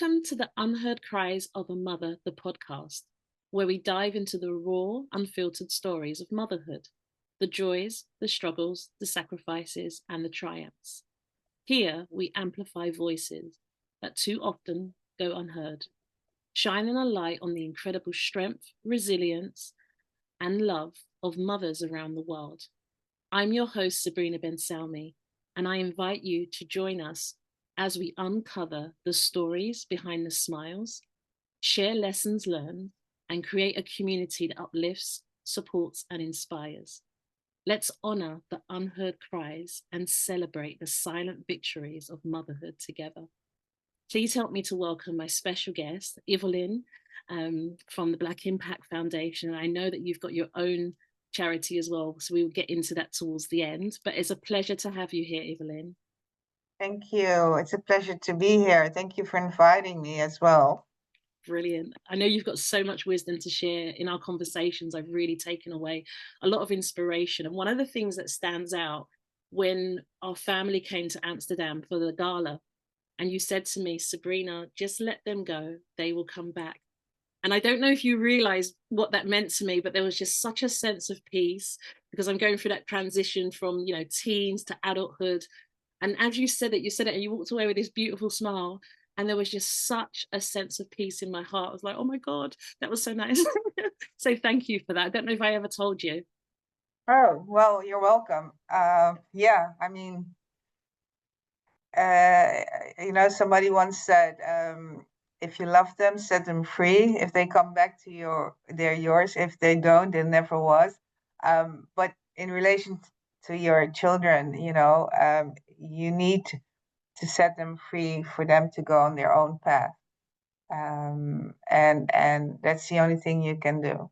Welcome to the Unheard Cries of a Mother, the podcast, where we dive into the raw, unfiltered stories of motherhood, the joys, the struggles, the sacrifices, and the triumphs. Here, we amplify voices that too often go unheard, shining a light on the incredible strength, resilience, and love of mothers around the world. I'm your host, Sabrina Ben Salmi, and I invite you to join us as we uncover the stories behind the smiles, share lessons learned, and create a community that uplifts, supports, and inspires. Let's honor the unheard cries and celebrate the silent victories of motherhood together. Please help me to welcome my special guest, Ivolaine, from the Black Impact Foundation. I know that you've got your own charity as well, so we will get into that towards the end, but it's a pleasure to have you here, Ivolaine. Thank you. It's a pleasure to be here. Thank you for inviting me as well. Brilliant. I know you've got so much wisdom to share. In our conversations, I've really taken away a lot of inspiration. And one of the things that stands out when our family came to Amsterdam for the gala, and you said to me, Sabrina, just let them go. They will come back. And I don't know if you realize what that meant to me, but there was just such a sense of peace because I'm going through that transition from, teens to adulthood. And as you said it, and you walked away with this beautiful smile. And there was just such a sense of peace in my heart. I was like, oh my God, that was so nice. So thank you for that. I don't know if I ever told you. Oh, well, you're welcome. Yeah, I mean, somebody once said, if you love them, set them free. If they come back to you, they're yours. If they don't, they never was. But in relation to your children, you need to set them free for them to go on their own path. And that's the only thing you can do.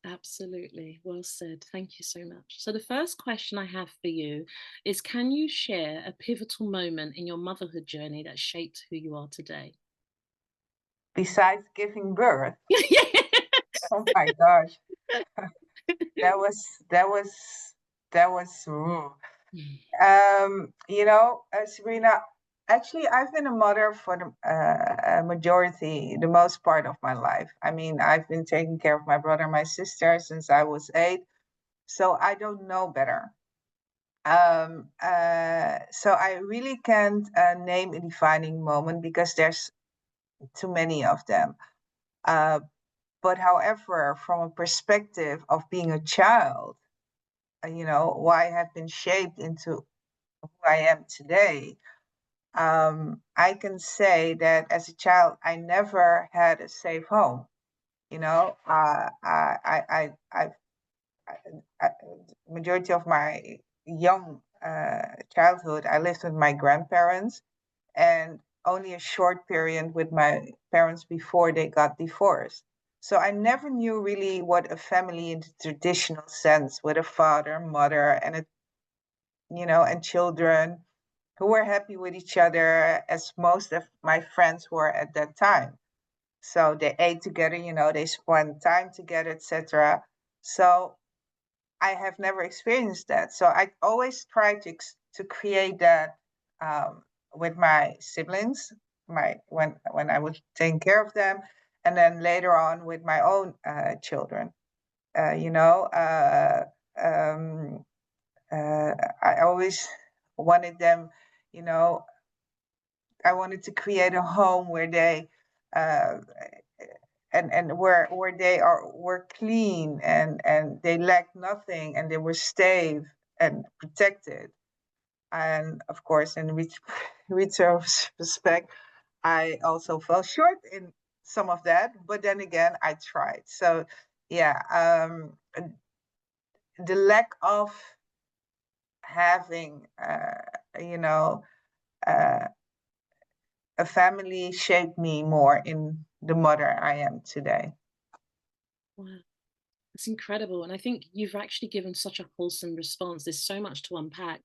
Absolutely. Well said. Thank you so much. So, the first question I have for you is, can you share a pivotal moment in your motherhood journey that shaped who you are today? Besides giving birth, oh my gosh, that was. Serena, actually, I've been a mother for the most part of my life. I mean, I've been taking care of my brother and my sister since I was 8, so I don't know better. So I really can't name a defining moment because there's too many of them. But however, from a perspective of being a child, why I have been shaped into who I am today, I can say that as a child, I never had a safe home. Majority of my young childhood, I lived with my grandparents, and only a short period with my parents before they got divorced. So I never knew really what a family in the traditional sense, with a father, mother, and children who were happy with each other, as most of my friends were at that time. So they ate together, they spent time together, etc. So I have never experienced that. So I always try to create that with my siblings, when I was taking care of them, and then later on with my own children. I always wanted them, you know, I wanted to create a home where they uh, and where they were clean and they lacked nothing and they were safe and protected. And of course, in retrospect, I also fell short in some of that, but then again, I tried. So yeah, the lack of having, uh, a family shaped me more in the mother I am today. Wow, it's incredible. And I think you've actually given such a wholesome response. There's so much to unpack.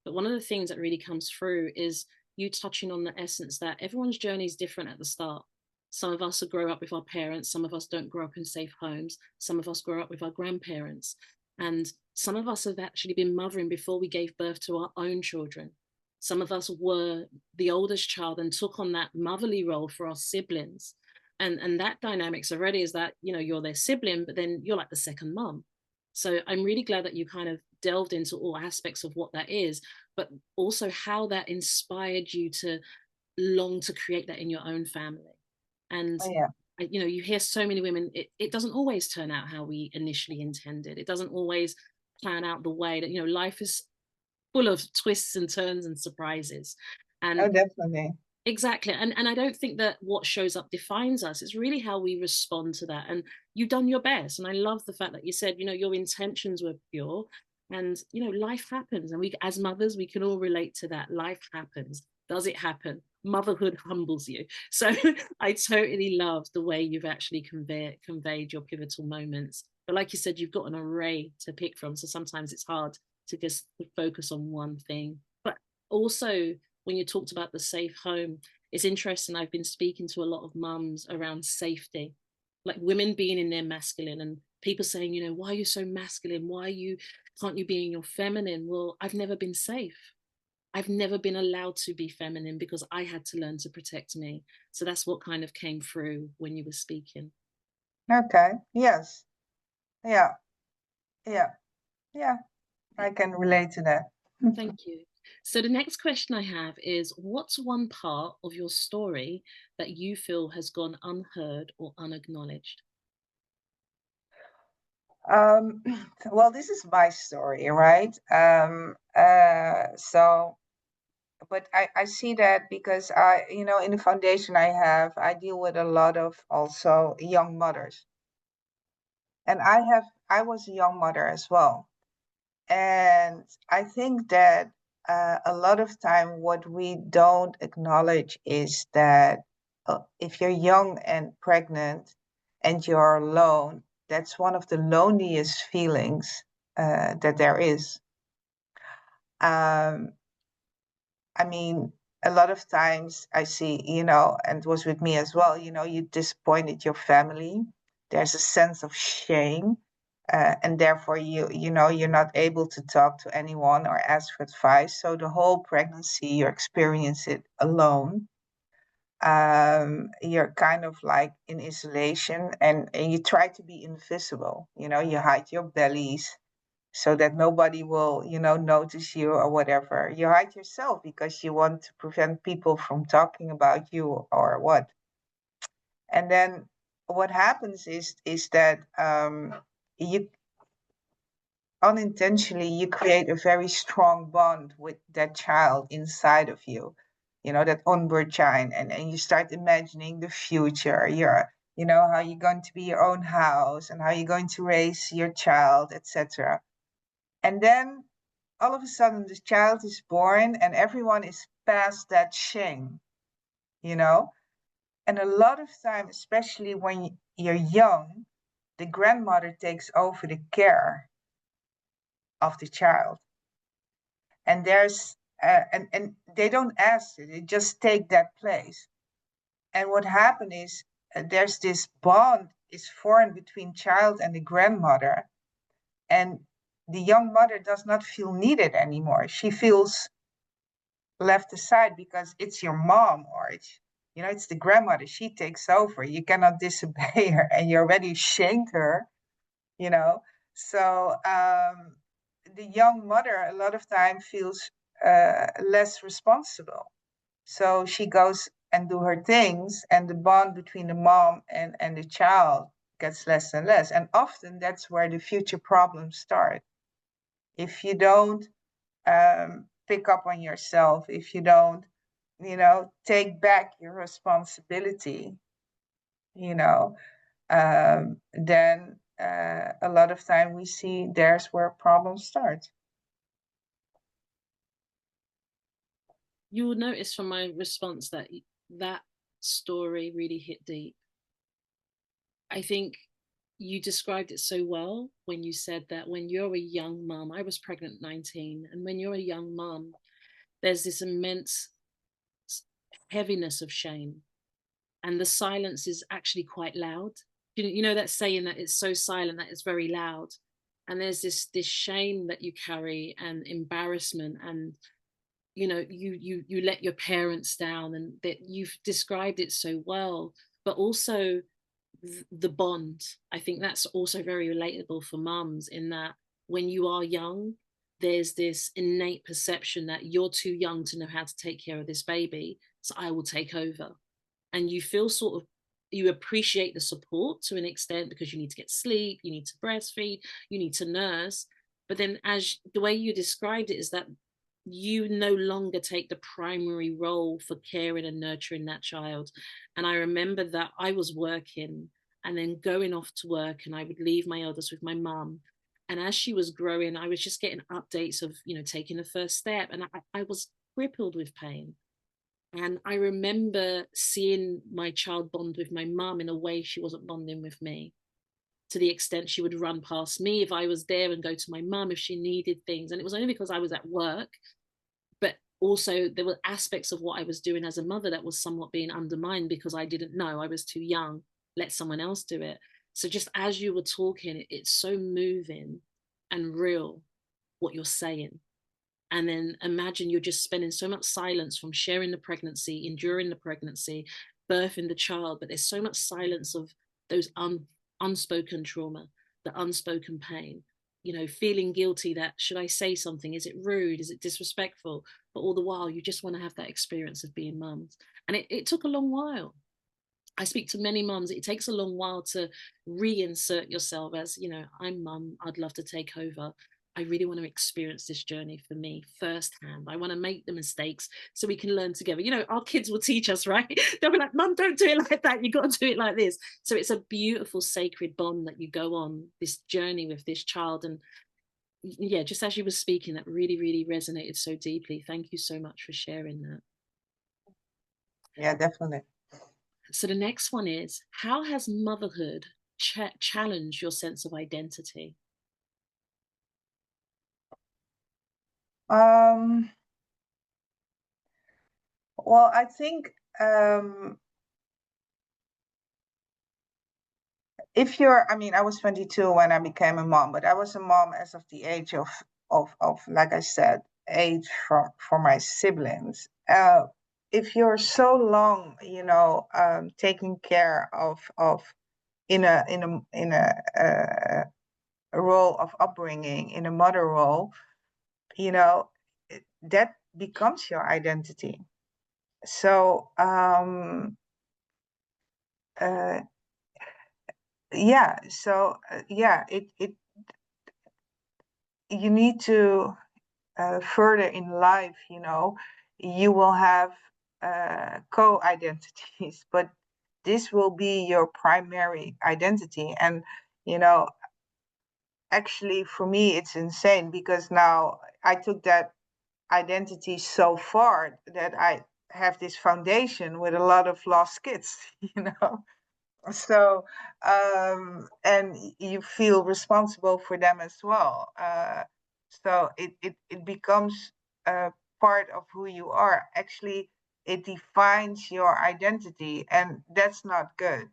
But one of the things that really comes through is you touching on the essence that everyone's journey is different at the start. Some of us grow up with our parents, some of us don't grow up in safe homes, some of us grow up with our grandparents, and some of us have actually been mothering before we gave birth to our own children. Some of us were the oldest child and took on that motherly role for our siblings. And that dynamics already is that, you know, you're their sibling, but then you're like the second mum. So I'm really glad that you kind of delved into all aspects of what that is, but also how that inspired you to long to create that in your own family. And Oh, yeah. you know, you hear so many women, it doesn't always turn out how we initially intended. It doesn't always plan out the way that, you know, life is full of twists and turns and surprises. Oh, And definitely. exactly. And I don't think that what shows up defines us. It's really how we respond to that. And you've done your best. And I love the fact that you said, you know, your intentions were pure. And, you know, life happens. And we, as mothers, we can all relate to that. Life happens. Does it happen? Motherhood humbles you. So I totally love the way you've actually conveyed your pivotal moments. But like you said, you've got an array to pick from. So sometimes it's hard to just focus on one thing. But also, when you talked about the safe home, it's interesting. I've been speaking to a lot of mums around safety, like women being in their masculine and people saying, you know, why are you so masculine? Can't you be in your feminine? Well, I've never been safe. I've never been allowed to be feminine because I had to learn to protect me. So that's what kind of came through when you were speaking. Okay. Yes. Yeah. Yeah. Yeah. I can relate to that. Thank you. So the next question I have is, what's one part of your story that you feel has gone unheard or unacknowledged? Um, well, this is my story, right? But I see that because in the foundation I deal with a lot of also young mothers. And I was a young mother as well. And I think that a lot of time what we don't acknowledge is that if you're young and pregnant and you're alone, that's one of the loneliest feelings that there is. Um, I mean, a lot of times I see, and it was with me as well, you disappointed your family. There's a sense of shame. And therefore you're not able to talk to anyone or ask for advice. So the whole pregnancy, you experience it alone. You're kind of like in isolation and you try to be invisible. You hide your bellies so that nobody will, notice you or whatever. You hide yourself because you want to prevent people from talking about you or what. And then what happens is that you unintentionally you create a very strong bond with that child inside of you, that onward child, and you start imagining the future. How you're going to be your own house and how you're going to raise your child, etc. And then all of a sudden the child is born and everyone is past that shame, you know? And a lot of time, especially when you're young, the grandmother takes over the care of the child. And and they don't ask it, they just take that place. And what happened is there's this bond is formed between child and the grandmother, and the young mother does not feel needed anymore. She feels left aside because it's your mom, or it's the grandmother. She takes over. You cannot disobey her, and you already shamed her. You know, so the young mother a lot of time feels less responsible. So she goes and do her things, and the bond between the mom and the child gets less and less. And often that's where the future problems start. If you don't pick up on yourself, if you don't, take back your responsibility, you know, then a lot of time we see there's where problems start. You will notice from my response that that story really hit deep. I think you described it so well when you said that when you're a young mum, I was pregnant at 19, and when you're a young mum, there's this immense heaviness of shame, and the silence is actually quite loud. You know that saying that it's so silent that it's very loud, and there's this shame that you carry and embarrassment, and you know, you let your parents down, and that you've described it so well. But also the bond, I think that's also very relatable for mums, in that when you are young, there's this innate perception that you're too young to know how to take care of this baby, so I will take over. And you feel sort of, you appreciate the support to an extent, because you need to get sleep, you need to breastfeed, you need to nurse. But then, as the way you described it, is that you no longer take the primary role for caring and nurturing that child. And I remember that I was working and then going off to work, and I would leave my eldest with my mum. And as she was growing, I was just getting updates of, you know, taking the first step. And I was crippled with pain. And I remember seeing my child bond with my mum in a way she wasn't bonding with me, to the extent she would run past me if I was there and go to my mum if she needed things. And it was only because I was at work, but also there were aspects of what I was doing as a mother that was somewhat being undermined because I didn't know. I was too young. Let someone else do it. So just as you were talking, it's so moving and real what you're saying. And then imagine you're just spending so much silence from sharing the pregnancy, enduring the pregnancy, birthing the child, but there's so much silence of those unspoken trauma, the unspoken pain, you know, feeling guilty that, should I say something? Is it rude? Is it disrespectful? But all the while, you just want to have that experience of being mums. And it took a long while. I speak to many mums. It takes a long while to reinsert yourself as, you know, I'm mum, I'd love to take over. I really want to experience this journey for me firsthand. I want to make the mistakes so we can learn together. You know, our kids will teach us, right? They'll be like, Mum, don't do it like that. You got to do it like this. So it's a beautiful, sacred bond that you go on this journey with this child. And yeah, just as you were speaking, that really, really resonated so deeply. Thank you so much for sharing that. Yeah, definitely. So the next one is, how has motherhood challenged your sense of identity? Um, well, I think if you're, I mean, I was 22 when I became a mom, but I was a mom as of the age of like I said, age for my siblings. If you're so long, taking care of in a role of upbringing, in a mother role, that becomes your identity. So uh, yeah, so yeah, it you need to further in life, you will have co-identities, but this will be your primary identity. And you know, actually, for me, it's insane because now I took that identity so far that I have this foundation with a lot of lost kids, you know. So and you feel responsible for them as well. So it becomes a part of who you are. Actually, it defines your identity, and that's not good,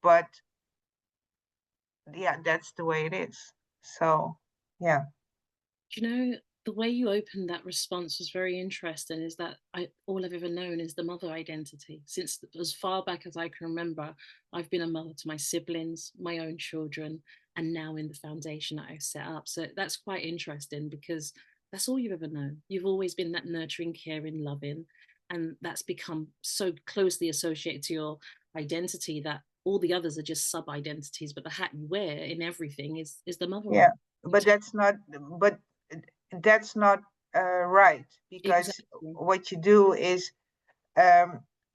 but yeah, that's the way it is. So yeah. Do you know, the way you opened that response was very interesting, is that all I've ever known is the mother identity. Since as far back as I can remember, I've been a mother to my siblings, my own children, and now in the foundation that I've set up. So that's quite interesting, because that's all you've ever known. You've always been that nurturing, caring, loving, and that's become so closely associated to your identity that all the others are just sub identities, but the hat you wear in everything is the mother Yeah, identity. but but that's not right, because Exactly. what you do is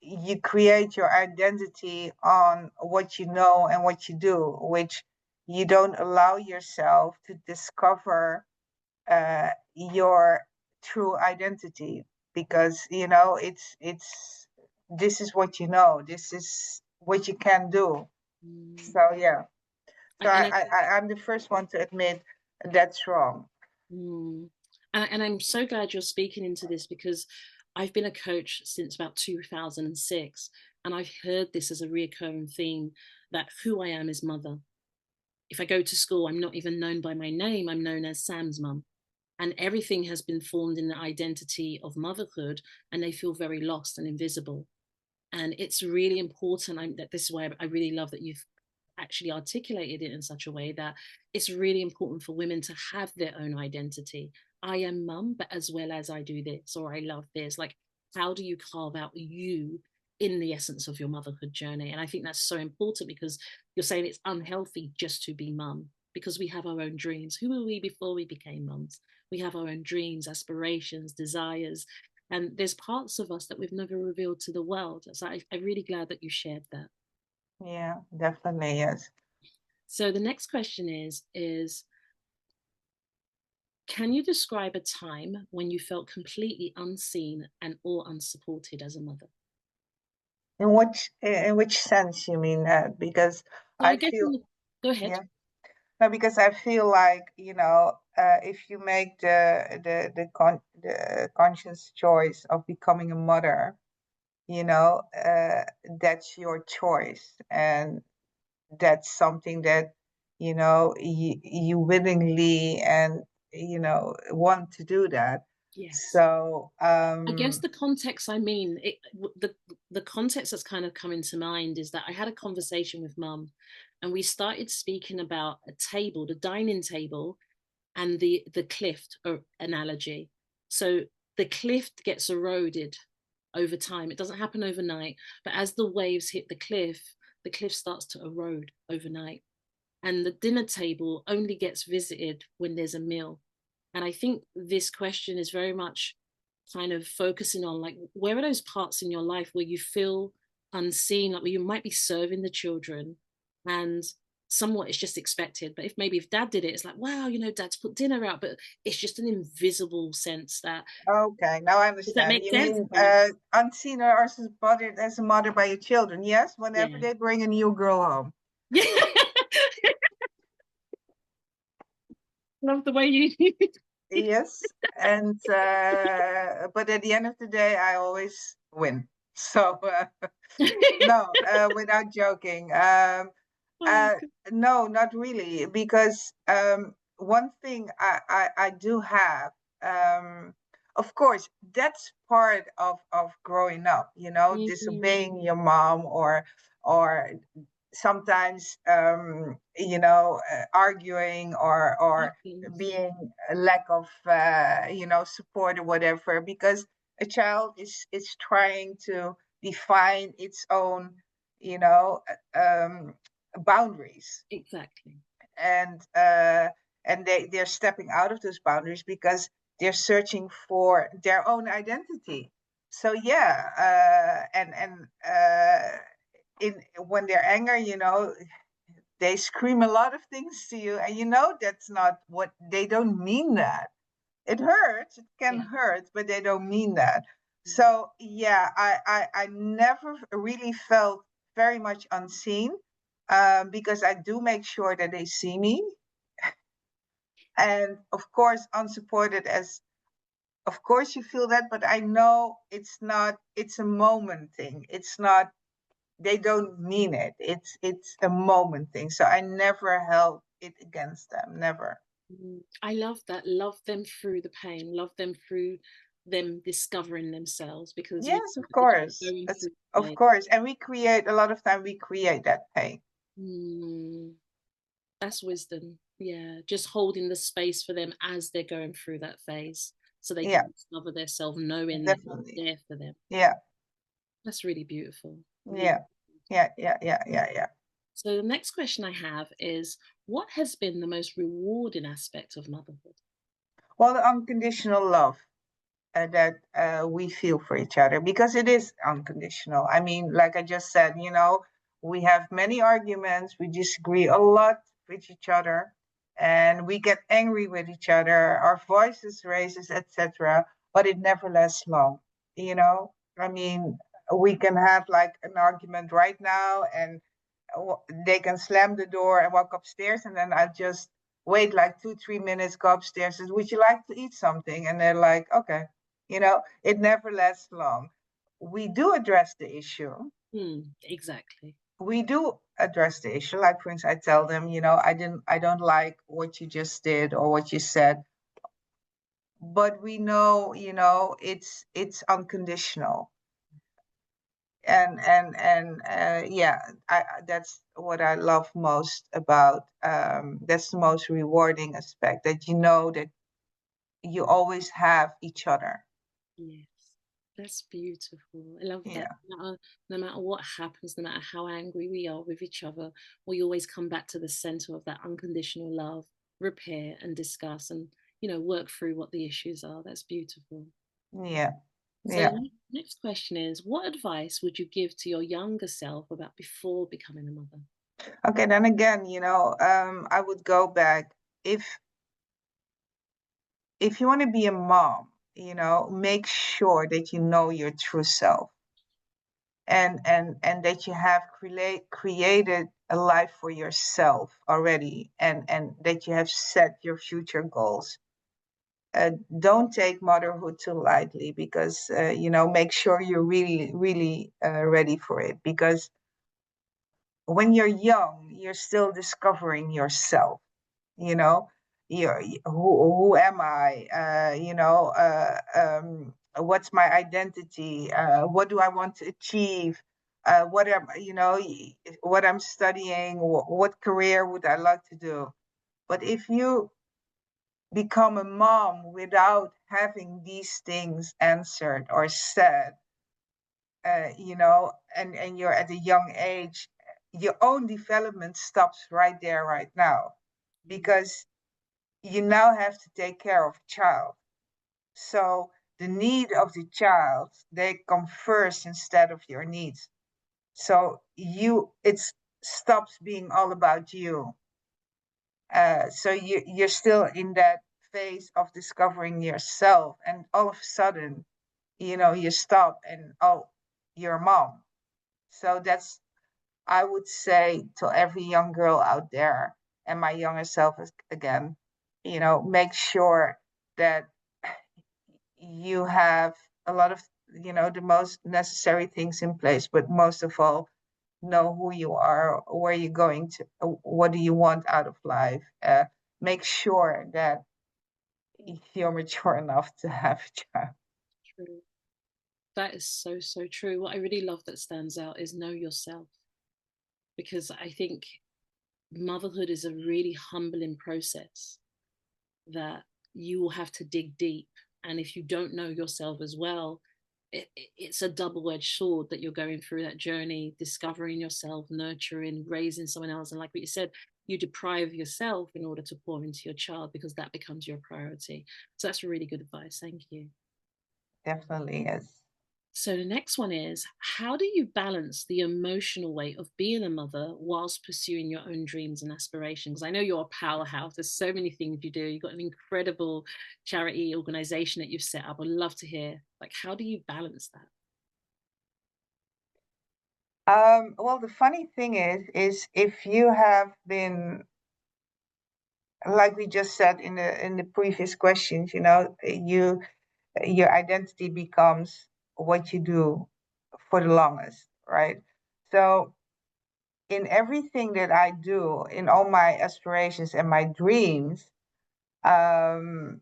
you create your identity on what you know and what you do, which you don't allow yourself to discover your true identity, because it's this is what you know, this is what you can do. Mm. So yeah. So And I, I'm the first one to admit that's wrong. mm, and I'm so glad you're speaking into this, because I've been a coach since about 2006, and I've heard this as a reoccurring theme, that who I am is mother. If I go to school, I'm not even known by my name. I'm known as Sam's mum. and everything has been formed in the identity of motherhood, and they feel very lost and invisible. And it's really important that this is why I really love that you've actually articulated it in such a way that it's really important for women to have their own identity. I am mum, but as well as I do this, or I love this. Like, how do you carve out you in the essence of your motherhood journey? And I think that's so important, because you're saying it's unhealthy just to be mum, because we have our own dreams. Who were we before we became mums? We have our own dreams, aspirations, desires, and there's parts of us that we've never revealed to the world. So I'm really glad that you shared that. Yeah, definitely, yes. So the next question is can you describe a time when you felt completely unseen and or unsupported as a mother? In which sense you mean that? Because So I I guess feel, go ahead. yeah, no, because I feel like, if you make the conscious choice of becoming a mother, that's your choice, and that's something that you willingly and want to do that. Yes. So I guess the context I mean, the context that's kind of come into mind is that I had a conversation with mum, and we started speaking about a table, the dining table, and the cliff analogy. So the cliff gets eroded over time. It doesn't happen overnight, but as the waves hit the cliff starts to erode overnight. And the dinner table only gets visited when there's a meal. And I think this question is very much kind of focusing on, like, where are those parts in your life where you feel unseen, like where you might be serving the children and somewhat it's just expected. But if dad did it, it's like, wow, dad's put dinner out, but it's just an invisible sense that, okay, now I does that understand. make You sense? mean Yeah. unseen or bothered as a mother by your children? Yes, whenever Yeah. they bring a new girl home. Yeah. Love the way you Yes, and but at the end of the day, I always win. So no, without joking. Oh, Uh, no, not really, because one thing I do have, um, of course, that's part of growing up, disobeying your mom, or sometimes arguing, or happens. being a lack of support or whatever, because a child is trying to define its own you know boundaries, Exactly. and they're stepping out of those boundaries because they're searching for their own identity. So yeah, in when they're angry, they scream a lot of things to you, and that's not what they don't mean. That it hurts, it can Yeah. hurt, but they don't mean that. So yeah, I never really felt very much unseen, because I do make sure that they see me, and of course unsupported, as of course you feel that, but I know it's a moment thing. It's not, they don't mean it. It's a moment thing. So I never held it against them, never. I love that. Love them through the pain. Love them through them discovering themselves, because Yes, of if you're course. going It's through of pain. course, and a lot of time we create that pain. Mm, that's wisdom. Yeah, just holding the space for them as they're going through that phase, so they Yeah, can discover themselves, knowing that you're definitely. there for them. Yeah, That's really beautiful. Really. yeah, yeah. So the next question I have is, what has been the most rewarding aspect of motherhood? Well, the unconditional love that we feel for each other, because it is unconditional. I mean, like I just said, we have many arguments, we disagree a lot with each other, and we get angry with each other, our voices raises, etc. But it never lasts long. I mean, we can have like an argument right now, and they can slam the door and walk upstairs, and then I just wait like 2 3 minutes, go upstairs, and would you like to eat something? And they're like, okay. It never lasts long. We do address the issue. Exactly. We do address the issue. Like, for instance, I tell them, I don't like what you just did or what you said. but we know, it's unconditional. And yeah, that's what I love most about, that's the most rewarding aspect, that that you always have each other. Yes, that's beautiful. I love that. Yeah, No matter what happens, no matter how angry we are with each other, we always come back to the center of that unconditional love, repair and discuss and, work through what the issues are. That's beautiful. yeah, So, yeah. next question is, what advice would you give to your younger self about before becoming a mother? Okay, then again, I would go back. If you want to be a mom, make sure that you know your true self, and that you have created a life for yourself already, and that you have set your future goals. Don't take motherhood too lightly, because make sure you're really, really ready for it, because when you're young, you're still discovering yourself. you know who am I, what's my identity, what do I want to achieve, what I'm studying, what career would I like to do. But if you become a mom without having these things answered or said, and you're at a young age, your own development stops right there, right now, because you now have to take care of a child. So the need of the child, they come first instead of your needs. So it stops being all about you. So you're still in that phase of discovering yourself, and all of a sudden, you stop and, oh, you're a mom. So that's, I would say to every young girl out there, and my younger self again, make sure that you have a lot of, the most necessary things in place, but most of all, know who you are, where you're going to, what do you want out of life. Make sure that you're mature enough to have a child. True. That is so, so true. What I really love that stands out is know yourself, because I think motherhood is a really humbling process that you will have to dig deep. And if you don't know yourself as well, it's a double-edged sword that you're going through that journey, discovering yourself, nurturing, raising someone else. And like what you said, you deprive yourself in order to pour into your child because that becomes your priority. So that's really good advice. Thank you. Definitely, yes. So the next one is, how do you balance the emotional weight of being a mother whilst pursuing your own dreams and aspirations? I know you're a powerhouse. There's so many things you do. You've got an incredible charity organization that you've set up. I'd love to hear, how do you balance that? Well, the funny thing is if you have been, like we just said in the previous questions, your identity becomes what you do for the longest, right? So in everything that I do, in all my aspirations and my dreams, um,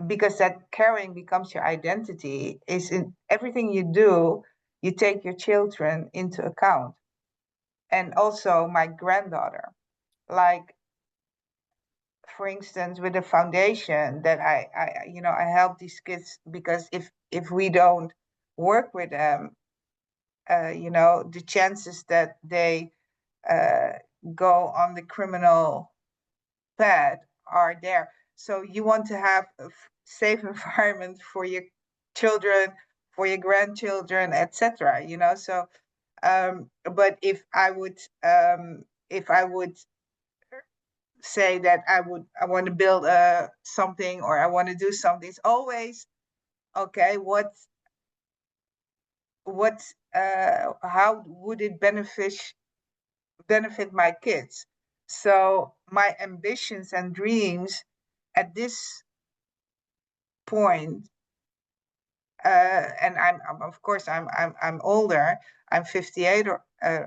because that caring becomes your identity, is in everything you do, you take your children into account, and also my granddaughter. Like, for instance, with the foundation that I help these kids, because if we don't work with them, the chances that they uh, go on the criminal path are there. So you want to have a safe environment for your children, for your grandchildren, etc. So but if I would say that I want to build something, or I want to do something, it's always okay. What how would it benefit my kids? So my ambitions and dreams at this point, and I'm of course I'm older. I'm 58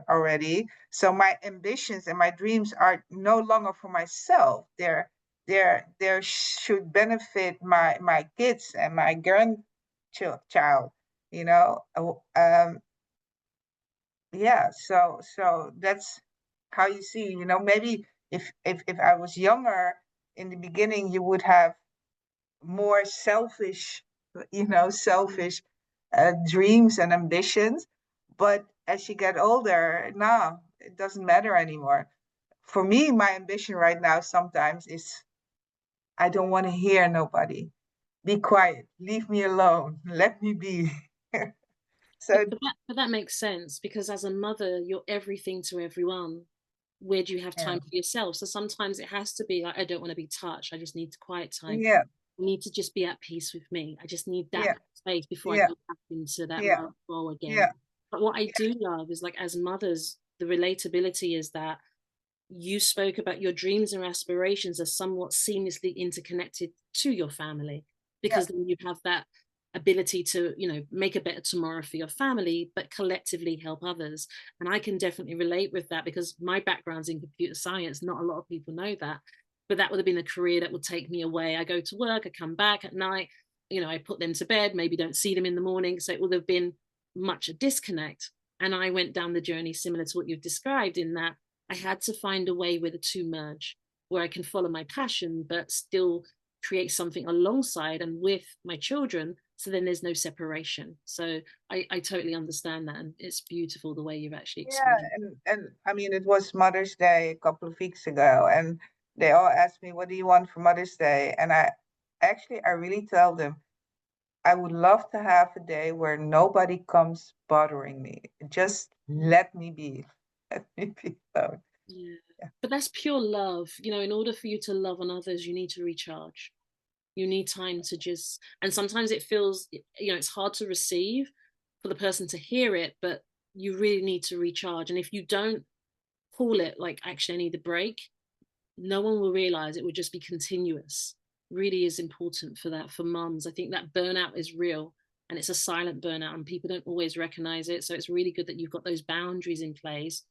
already. So my ambitions and my dreams are no longer for myself. They're there should benefit my kids and my grandchild, you know. Yeah, so that's how you see, you know, maybe if I was younger in the beginning, you would have more selfish, you know, selfish dreams and ambitions. But as you get older, no, it doesn't matter anymore. For me, my ambition right now sometimes is I don't want to hear nobody. Be quiet, leave me alone, let me be. So But that makes sense because as a mother, you're everything to everyone. Where do you have yeah, time for yourself? So sometimes it has to be like, I don't want to be touched. I just need quiet time. yeah, I need to just be at peace with me. I just need that yeah, space before I yeah, go back into that yeah, mother role again. yeah, But what I do love is like as mothers, the relatability is that you spoke about your dreams and aspirations are somewhat seamlessly interconnected to your family yeah, because then you have that ability to make a better tomorrow for your family but collectively help others. And I can definitely relate with that because my background's in computer science. Not a lot of people know that, but that would have been a career that would take me away. I go to work, I come back at night, I put them to bed, maybe don't see them in the morning, so it would have been much a disconnect. And I went down the journey similar to what you've described, in that I had to find a way where the two merge, where I can follow my passion, but still create something alongside and with my children. So then there's no separation. So I totally understand that. And it's beautiful the way you've actually yeah. explained. And I mean, it was Mother's Day a couple of weeks ago, and they all asked me, "What do you want for Mother's Day?" And I really tell them, I would love to have a day where nobody comes bothering me. Just let me be. Let me be alone. Yeah. Yeah. But that's pure love. In order for you to love on others, you need to recharge. You need time to just, and sometimes it feels, it's hard to receive for the person to hear it, but you really need to recharge. And if you don't call it like, actually, I need a break, no one will realize. It would just be continuous. Really is important for that, for mums. I think that burnout is real and it's a silent burnout and people don't always recognize it. So it's really good that you've got those boundaries in place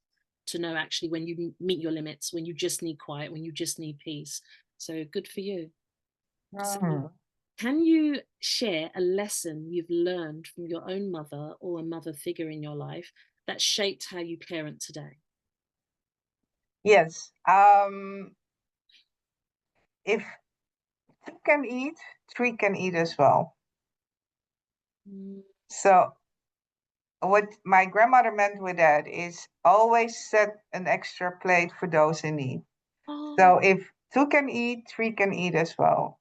to know actually when you meet your limits, when you just need quiet, when you just need peace. So good for you. So Mhm. can you share a lesson you've learned from your own mother or a mother figure in your life that shaped how you parent today? Yes. If two can eat, three can eat as well. Mm. So what my grandmother meant with that is always set an extra plate for those in need. Oh, So if two can eat, three can eat as well.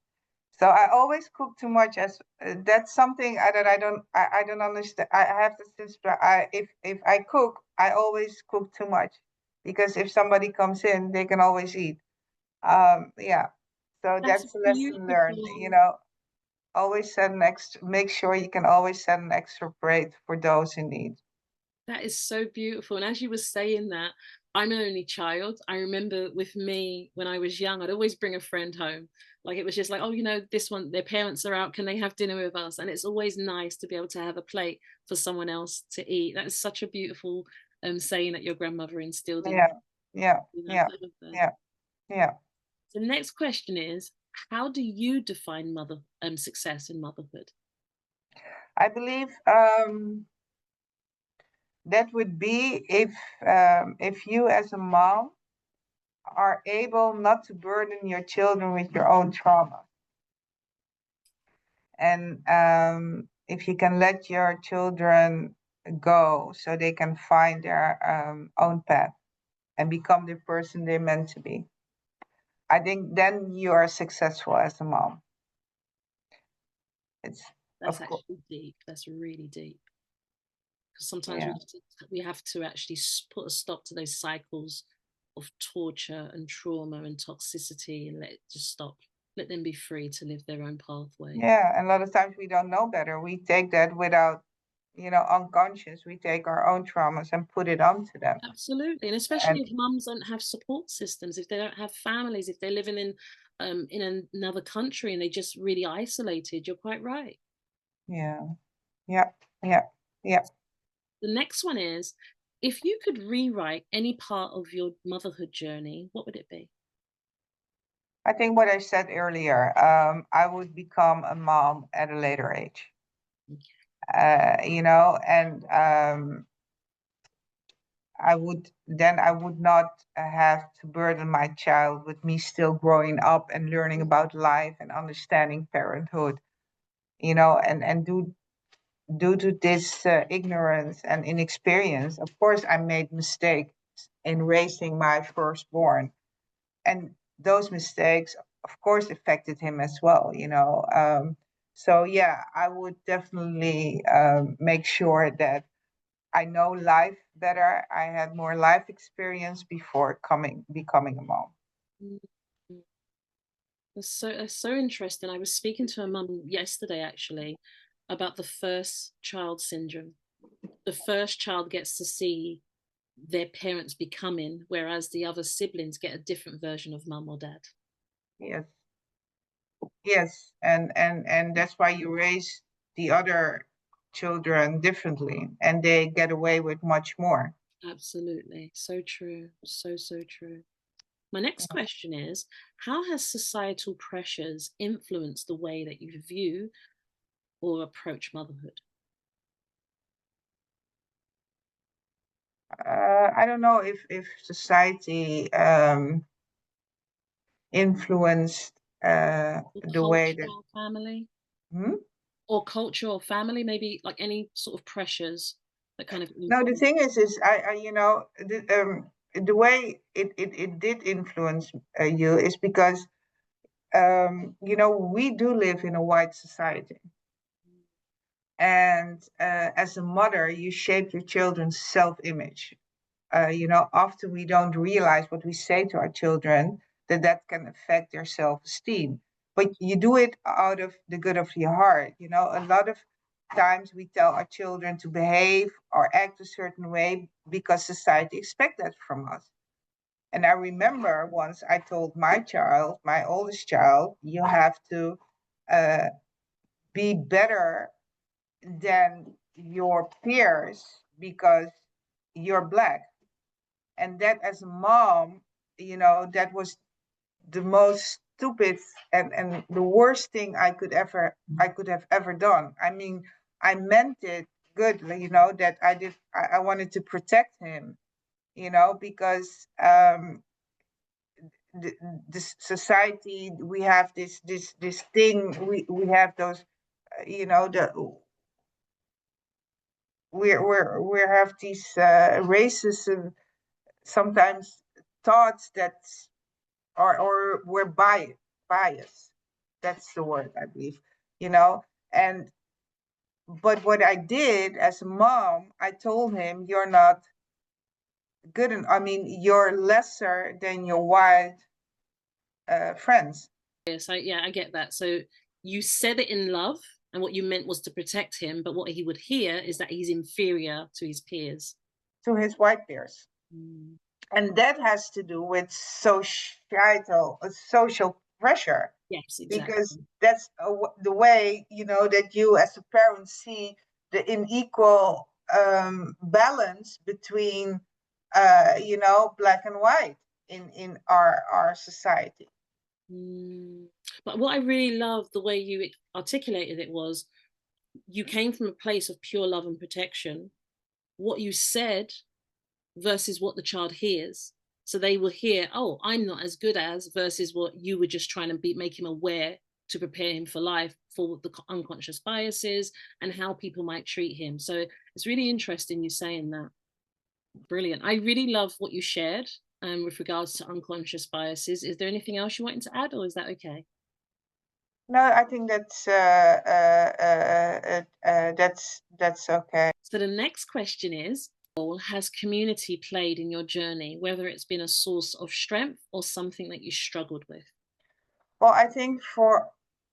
So I always cook too much as that's something that I don't understand. I have to since if I cook, I always cook too much because if somebody comes in, they can always eat. Yeah. So that's that's a lesson learned. You beautiful. know, always set an extra. Make sure you can always set an extra plate for those in need. That is so beautiful. And as you were saying that, I'm an only child. I remember with me when I was young, I'd always bring a friend home. Like it was just like, oh, this one, their parents are out. Can they have dinner with us? And it's always nice to be able to have a plate for someone else to eat. That is such a beautiful saying that your grandmother instilled in Yeah. Yeah. you. Yeah. I love that. Yeah. Yeah. The next question is, how do you define mother success in motherhood? I believe that would be if you as a mom are able not to burden your children with your own trauma, and if you can let your children go so they can find their own path and become the person they're meant to be. I think then you are successful as a mom. It's That's of course, actually deep. That's really deep. Because sometimes yeah, we have to actually put a stop to those cycles of torture and trauma and toxicity and let it just stop. Let them be free to live their own pathway. yeah. And a lot of times we don't know better. We take that without, you know, unconscious. We take our own traumas and put it onto them. Absolutely, and especially And if mums don't have support systems, if they don't have families, if they're living in another country and they're just really isolated. You're quite right. yeah, yeah, yeah, yeah. The next one is, if you could rewrite any part of your motherhood journey, what would it be? I think what I said earlier, I would become a mom at a later age. And I would not have to burden my child with me still growing up and learning about life and understanding parenthood, and due to this ignorance and inexperience, of course, I made mistakes in raising my firstborn, and those mistakes, of course, affected him as well. So yeah, I would definitely make sure that I know life better. I had more life experience before becoming a mom. Mm. That's so interesting. I was speaking to a mum yesterday actually about the first child syndrome. The first child gets to see their parents becoming, whereas the other siblings get a different version of mum or dad. Yes, yes, and that's why you raise the other children differently, and they get away with much more. Absolutely. So true. So true. My next question is, how has societal pressures influenced the way that you view or approach motherhood? I don't know if society influenced Or the way culture that. or family? Hmm? Or culture or family, maybe like any sort of pressures that kind of No, the influence. thing is the way it did influence you is because we do live in a white society, and as a mother, you shape your children's self-image. Often we don't realize what we say to our children, that can affect their self-esteem. But you do it out of the good of your heart. A lot of times we tell our children to behave or act a certain way because society expects that from us. And I remember once I told my oldest child, you have to uh, be better than your peers because you're Black. And that, as a mom, that was the most stupid and the worst thing I could have ever done. I mean, I meant it good, that I wanted to protect him, because the, this society, we have this thing, we have those, the we have these racism sometimes thoughts that or we're biased. That's the word, I believe. you know and but what I did as a mom, I told him, you're not good I mean, you're lesser than your white friends. Yes, I get that. So you said it in love, and what you meant was to protect him, but what he would hear is that he's inferior to his peers. To his white peers. Mm. And that has to do with social pressure, Yes, because exactly. that's the way, that you as a parent see the unequal balance between Black and white in our society. Mm. But what I really loved the way you articulated it was you came from a place of pure love and protection. What you said versus what the child hears. So they will hear, oh, I'm not as good as, versus what you were just trying to make him aware to prepare him for life, for the unconscious biases and how people might treat him. So it's really interesting you saying that. Brilliant. I really love what you shared with regards to unconscious biases. Is there anything else you wanted to add, or is that okay? No, I think that's okay. So the next question is, role has community played in your journey, whether it's been a source of strength or something that you struggled with? Well, I think for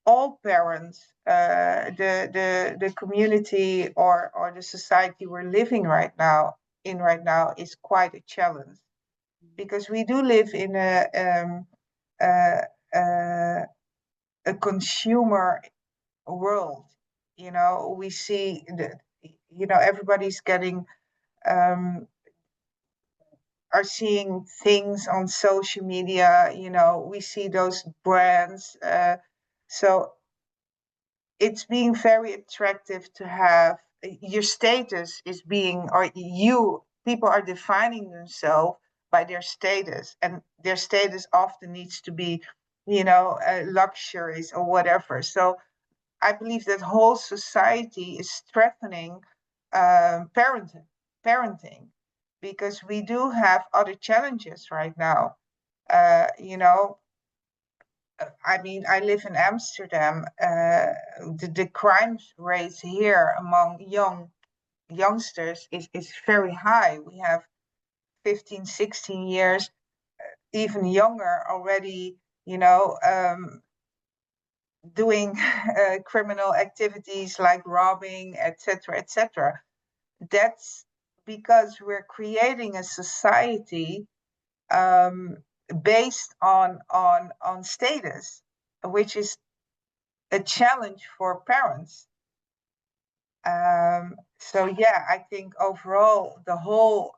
all parents, the community or the society we're living right now is quite a challenge, because we do live in uh, uh, a consumer world. We see everybody's getting um, are seeing things on social media, we see those brands. So it's being very attractive to have your status is being, or people are defining themselves by their status, and their status often needs to be, luxuries or whatever. So I believe that whole society is strengthening parenting, because we do have other challenges right now. I mean, I live in Amsterdam. The crime rates here among youngsters is very high. We have 15, 16 years, even younger already, doing criminal activities like robbing, etc., etc. That's because we're creating a society based on status, which is a challenge for parents. So yeah, I think overall the whole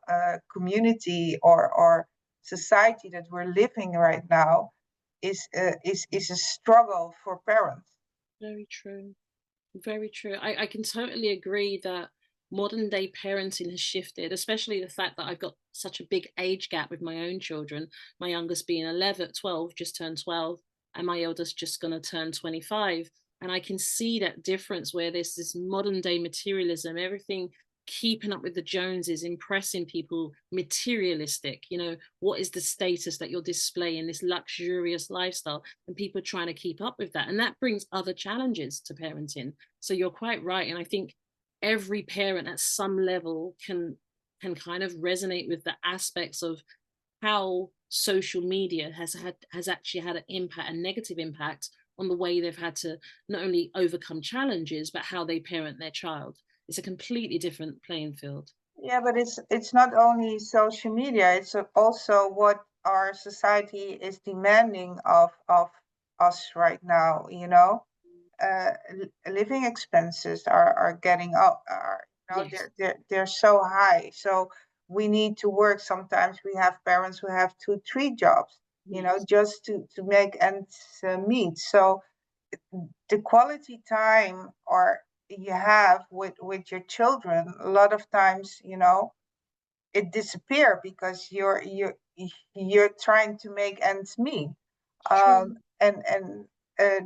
community or society that we're living right now is a struggle for parents. Very true. Very true. I can totally agree that modern day parenting has shifted, especially the fact that I've got such a big age gap with my own children. My youngest being 11, 12, just turned 12, and my eldest just going to turn 25. And I can see that difference where there's this modern day materialism, everything keeping up with the Joneses, impressing people, materialistic. What is the status that you're displaying, this luxurious lifestyle, and people are trying to keep up with that. And that brings other challenges to parenting. So you're quite right. And I think every parent at some level can kind of resonate with the aspects of how social media has actually had an impact, a negative impact on the way they've had to not only overcome challenges, but how they parent their child. It's a completely different playing field. Yeah, but it's not only social media, it's also what our society is demanding of us right now. Living expenses are getting up. Yes. They're so high. So we need to work. Sometimes we have parents who have 2, 3 jobs, Yes. just to make ends meet. So the quality time or you have with your children, a lot of times, it disappear because you're trying to make ends meet. True. And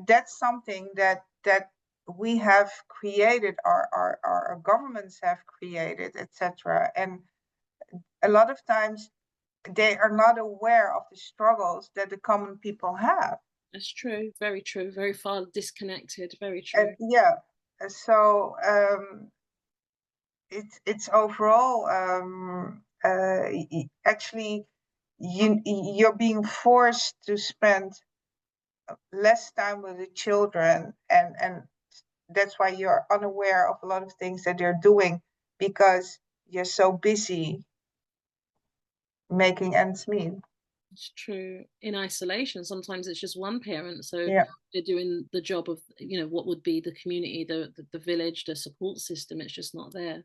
that's something that we have created, our governments have created, etc. And a lot of times they are not aware of the struggles that the common people have. That's true. Very true. Very far disconnected. Very And true. yeah, so it's overall actually you're being forced to spend less time with the children, and that's why you're unaware of a lot of things that they're doing, because you're so busy making ends meet. It's true. In isolation, sometimes it's just one parent, so Yeah. they're doing the job of what would be the community, the village, the support system. It's just not there.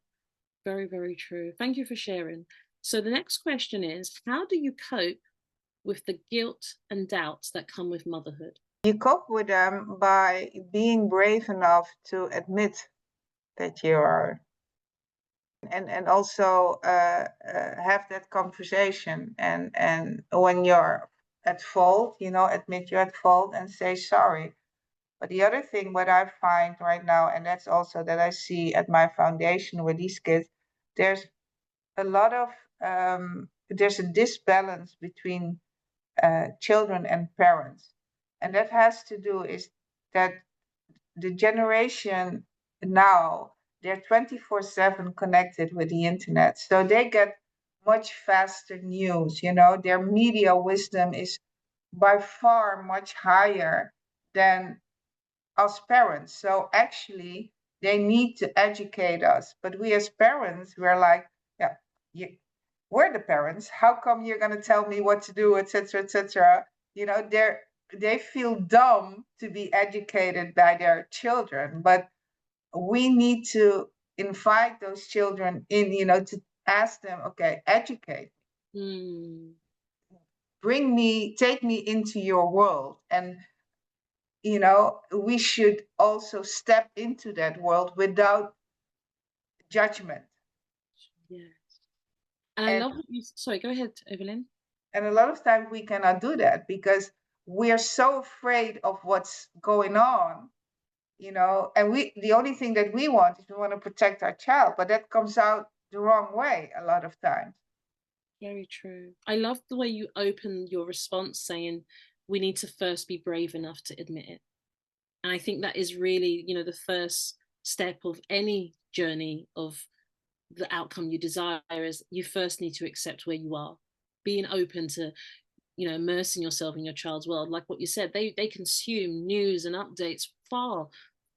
Very, very true. Thank you for sharing. So the next question is, how do you cope with the guilt and doubts that come with motherhood? You cope with them by being brave enough to admit that you are, and also have that conversation, and when you're at fault, admit you're at fault and say sorry. But the other thing, what I find right now, and that's also that I see at my foundation with these kids, there's a lot of there's a disbalance between children and parents, and that has to do is that the generation now, they're 24/7 connected with the internet, so they get much faster news. Their media wisdom is by far much higher than us parents. So actually, they need to educate us. But we as parents, we're like, yeah, we're the parents. How come you're going to tell me what to do, etc., etc.? They feel dumb to be educated by their children, but we need to invite those children in, to ask them, okay, educate. Mm. Take me into your world. And we should also step into that world without judgment. Yeah. And I And love what you, sorry, go ahead, Evelyn. and a lot of times we cannot do that because we're so afraid of what's going on, and the only thing that we want is we want to protect our child, but that comes out the wrong way a lot of times. Very true. I love the way you open your response saying we need to first be brave enough to admit it. And I think that is really, the first step of any journey of the outcome you desire is you first need to accept where you are, being open to, immersing yourself in your child's world. Like what you said, they consume news and updates far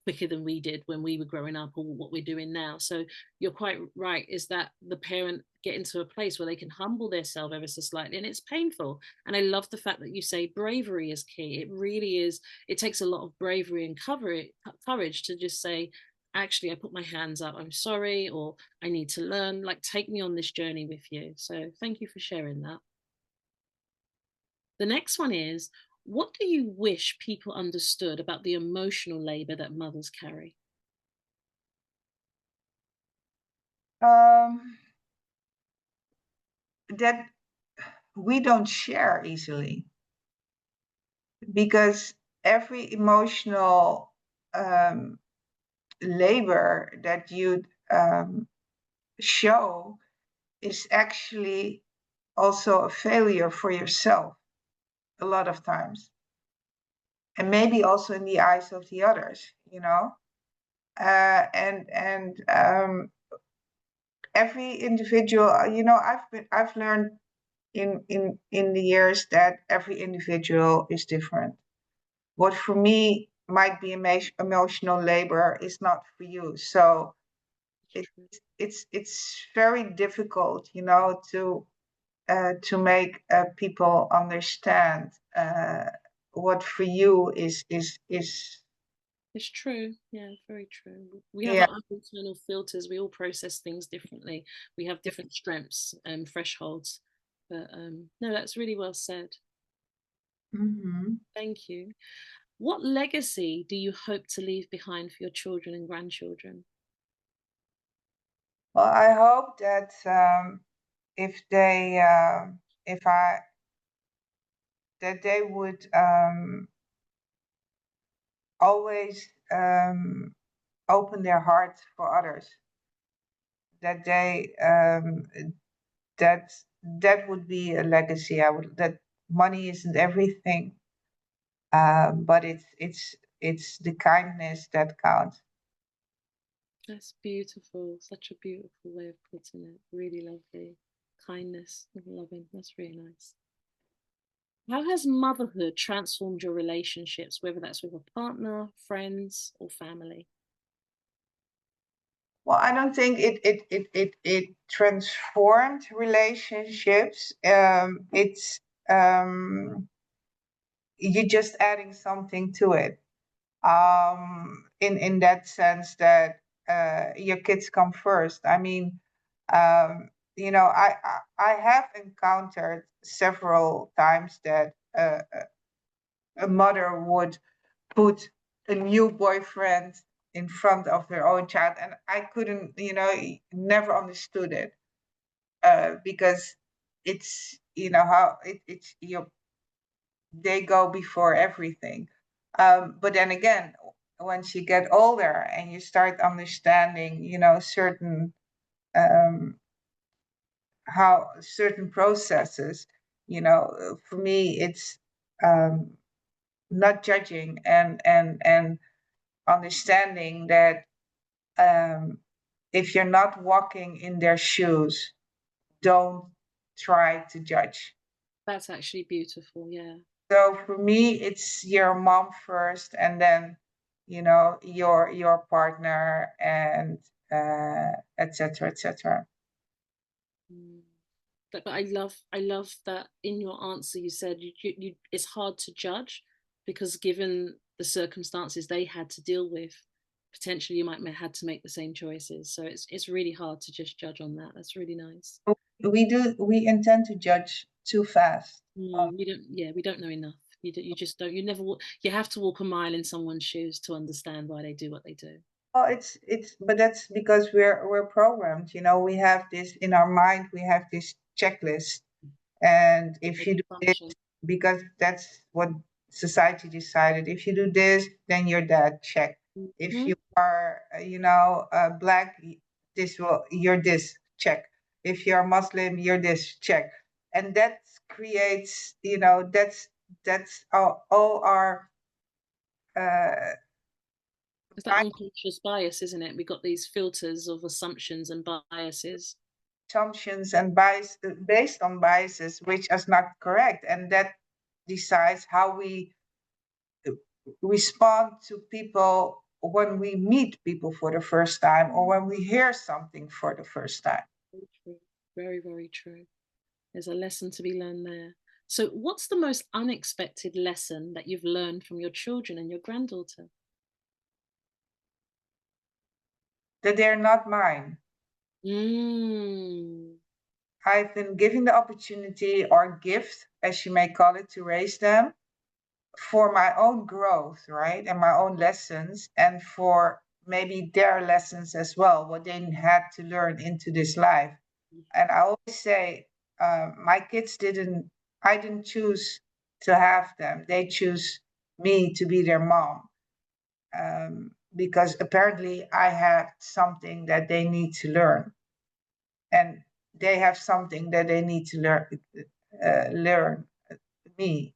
quicker than we did when we were growing up or what we're doing now. So you're quite right, is that the parent get into a place where they can humble themselves ever so slightly, and it's painful. And I love the fact that you say bravery is key. It really is. It takes a lot of bravery and courage to just say, actually, I put my hands up, I'm sorry, or I need to learn, like, take me on this journey with you. So thank you for sharing that. The next one is, what do you wish people understood about the emotional labor that mothers carry? um, that we don't share easily because every emotional um, labor that you show is actually also a failure for yourself a lot of times, and maybe also in the eyes of the others. And every individual, I've learned in the years that every individual is different. What for me might be emotional labor is not for you. So it, it's very difficult, to make people understand what for you is. It's true. Yeah, very true. We have Yeah. our own internal filters. We all process things differently. We have different strengths and thresholds. But no, that's really well said. Mm-hmm. Thank you. What legacy do you hope to leave behind for your children and grandchildren? Well, I hope that if they if I that they would always open their hearts for others. That they that that would be a legacy. I would that money isn't everything, but it's the kindness that counts. That's beautiful. Such a beautiful way of putting it. Really lovely. Kindness and loving. That's really nice. How has motherhood transformed your relationships, whether that's with a partner, friends, or family? Well, I don't think it transformed relationships. It's you're just adding something to it. In that sense that your kids come first. I mean, I have encountered several times that a mother would put a new boyfriend in front of their own child, and I couldn't, never understood it because it's how it's your they go before everything. But then again, once you get older and you start understanding, certain how certain processes, for me, it's not judging and understanding that if you're not walking in their shoes, don't try to judge. That's actually beautiful. Yeah. So for me, it's your mom first, and then your partner, and etc. etc. Mm. But I love that in your answer you said it's hard to judge because given the circumstances they had to deal with, potentially you might have had to make the same choices. So it's really hard to just judge on that. That's really nice. we intend to judge too fast. We don't know enough. You just don't. You never. You have to walk a mile in someone's shoes to understand why they do what they do. Well, but that's because we're programmed. We have this in our mind. We have this checklist, and if you do this, Assumption. because that's what society decided. If you do this, then you're dead. Check. If Mhm. you are, black, you're this. Check. If you're Muslim, you're this. Check. And that creates, that's all our uh, It's that unconscious bias, isn't it? We got these filters of assumptions and biases. assumptions and bias based on biases, which is not correct, and that decides how we respond to people when we meet people for the first time or when we hear something for the first time. Very true. Very, very true. There's a lesson to be learned there. So, what's the most unexpected lesson that you've learned from your children and your granddaughter? That they're not mine. Mm. I've been given the opportunity or gift, as you may call it, to raise them for my own growth, right? And my own lessons, and for maybe their lessons as well, what they had to learn into this life. And I always say, my kids I didn't choose to have them. They choose me to be their mom. Because apparently I have something that they need to learn. And they have something that they need to learn me.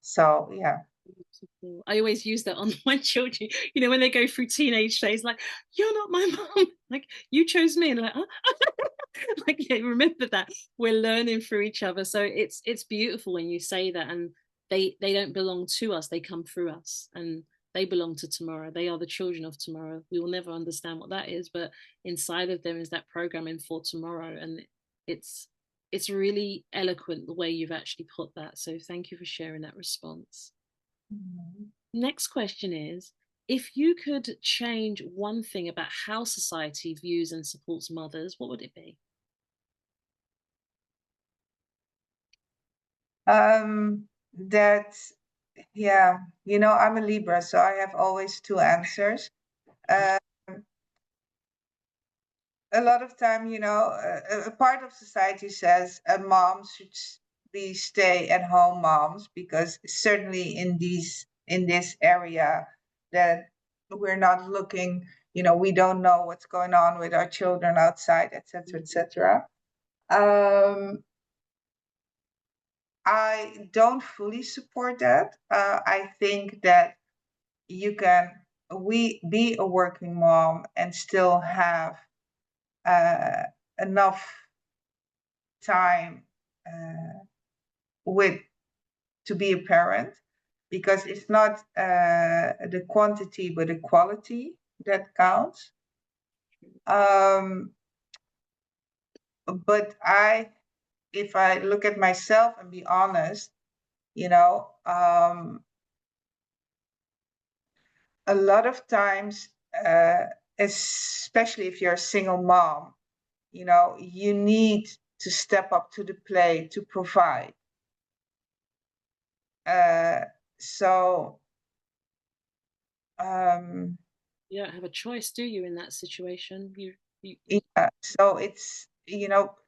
So, yeah. Beautiful. I always use that on my children. When they go through teenage phase, like, you're not my mom. Like, you chose me. And like, oh. Like, yeah, remember that we're learning through each other. So it's beautiful when you say that, and they don't belong to us. They come through us, and they belong to tomorrow. They are the children of tomorrow. We will never understand what that is, but inside of them is that programming for tomorrow. And it's it's really eloquent the way you've actually put that. So thank you for sharing that response. Mhm. Next question is, if you could change one thing about how society views and supports mothers, what would it be? That, yeah, I'm a Libra, so I have always two answers. Um, a lot of time, a part of society says a mom should be stay-at-home moms, because certainly in this area that we're not looking, we don't know what's going on with our children outside, etc., etc. I don't fully support that. I think that you can we be a working mom and still have uh, enough time with to be a parent, because it's not the quantity but the quality that counts. But if I look at myself and be honest, a lot of times, especially if you're a single mom, you need to step up to the plate to provide. So You don't have a choice, do you, in that situation? yeah, so it's,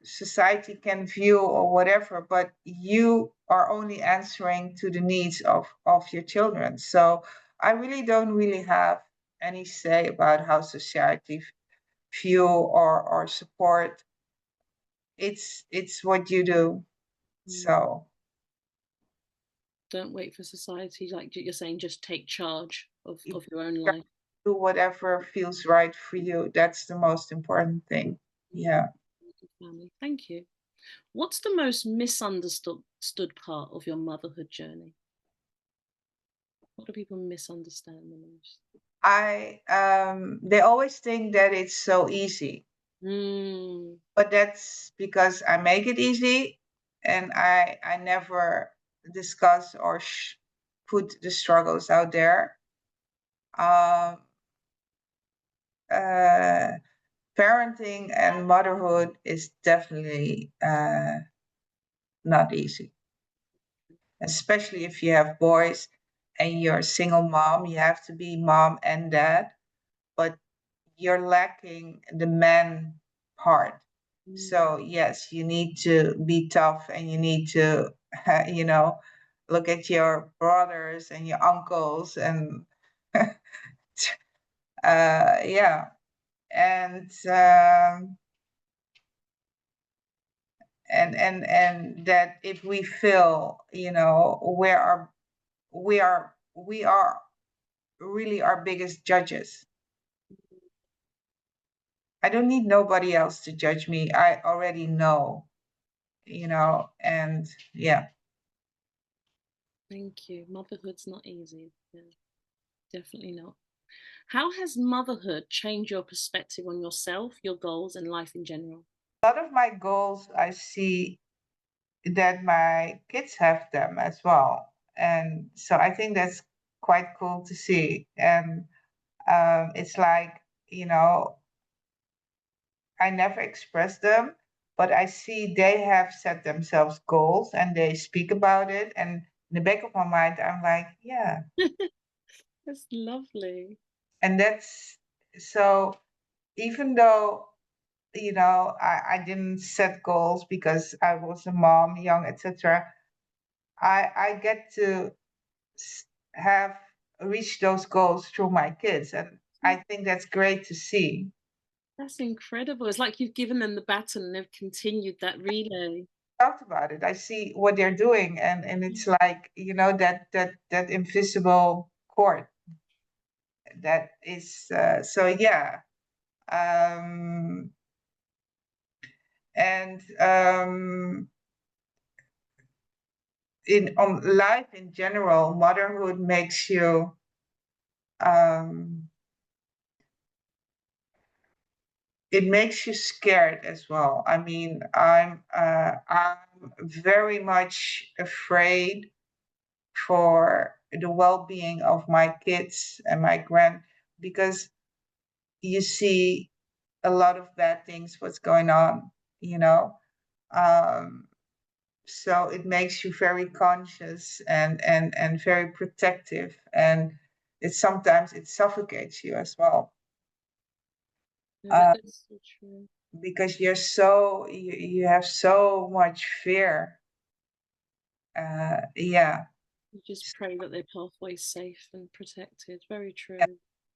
society can view or whatever, but you are only answering to the needs of your children. So I really don't really have any say about how society view or support. It's what you do. So don't wait for society, like you're saying, just take charge you of your own life. do whatever feels right for you. That's the most important thing. Yeah. Family. Thank you. What's the most misunderstood part of your motherhood journey? What do people misunderstand the most? They always think that it's so easy, Mm. but that's because I make it easy, and I never discuss or put the struggles out there. Um, uh, parenting and motherhood is definitely not easy, especially if you have boys and you're a single mom. You have to be mom and dad, but you're lacking the man part. So yes, you need to be tough, and you need to, look at your brothers and your uncles, and yeah, and and that if we feel, we are really our biggest judges. I don't need nobody else to judge me. I already know, and yeah. Thank you. Motherhood's not easy. Yeah, definitely not. How has motherhood changed your perspective on yourself, your goals, and life in general? A lot of my goals, I see that my kids have them as well. And so I think that's quite cool to see. And it's like, I never express them, but I see they have set themselves goals and they speak about it. And in the back of my mind, I'm like, yeah. That's lovely. And that's so, even though, I didn't set goals because I was a mom, young, etc. I get to have reached those goals through my kids, and I think that's great to see. That's incredible. It's like you've given them the baton and they've continued that relay. Talked about it. I see what they're doing, and it's like, that invisible cord that is. So yeah, um, and in on life in general, motherhood makes you. Um, it makes you scared as well. I mean, I'm very much afraid for the well-being of my kids and my because you see a lot of bad things what's going on, you know. Um, so it makes you very conscious and very protective, and sometimes it suffocates you as well. No, Uh, that's so true. because you have so much fear. Yeah, You just pray that their pathway's safe and protected. Very true.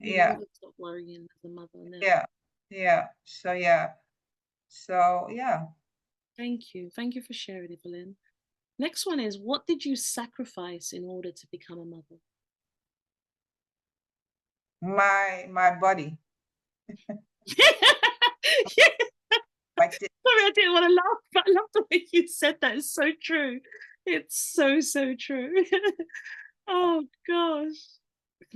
You yeah, never stop worrying as a mother, never. yeah, yeah. So yeah. Thank you. Thank you for sharing, Evelyn. Next one is, what did you sacrifice in order to become a mother? My body, my Sorry, I didn't want to laugh, but I love the way you said that. It's so true. It's so, so true. Oh gosh.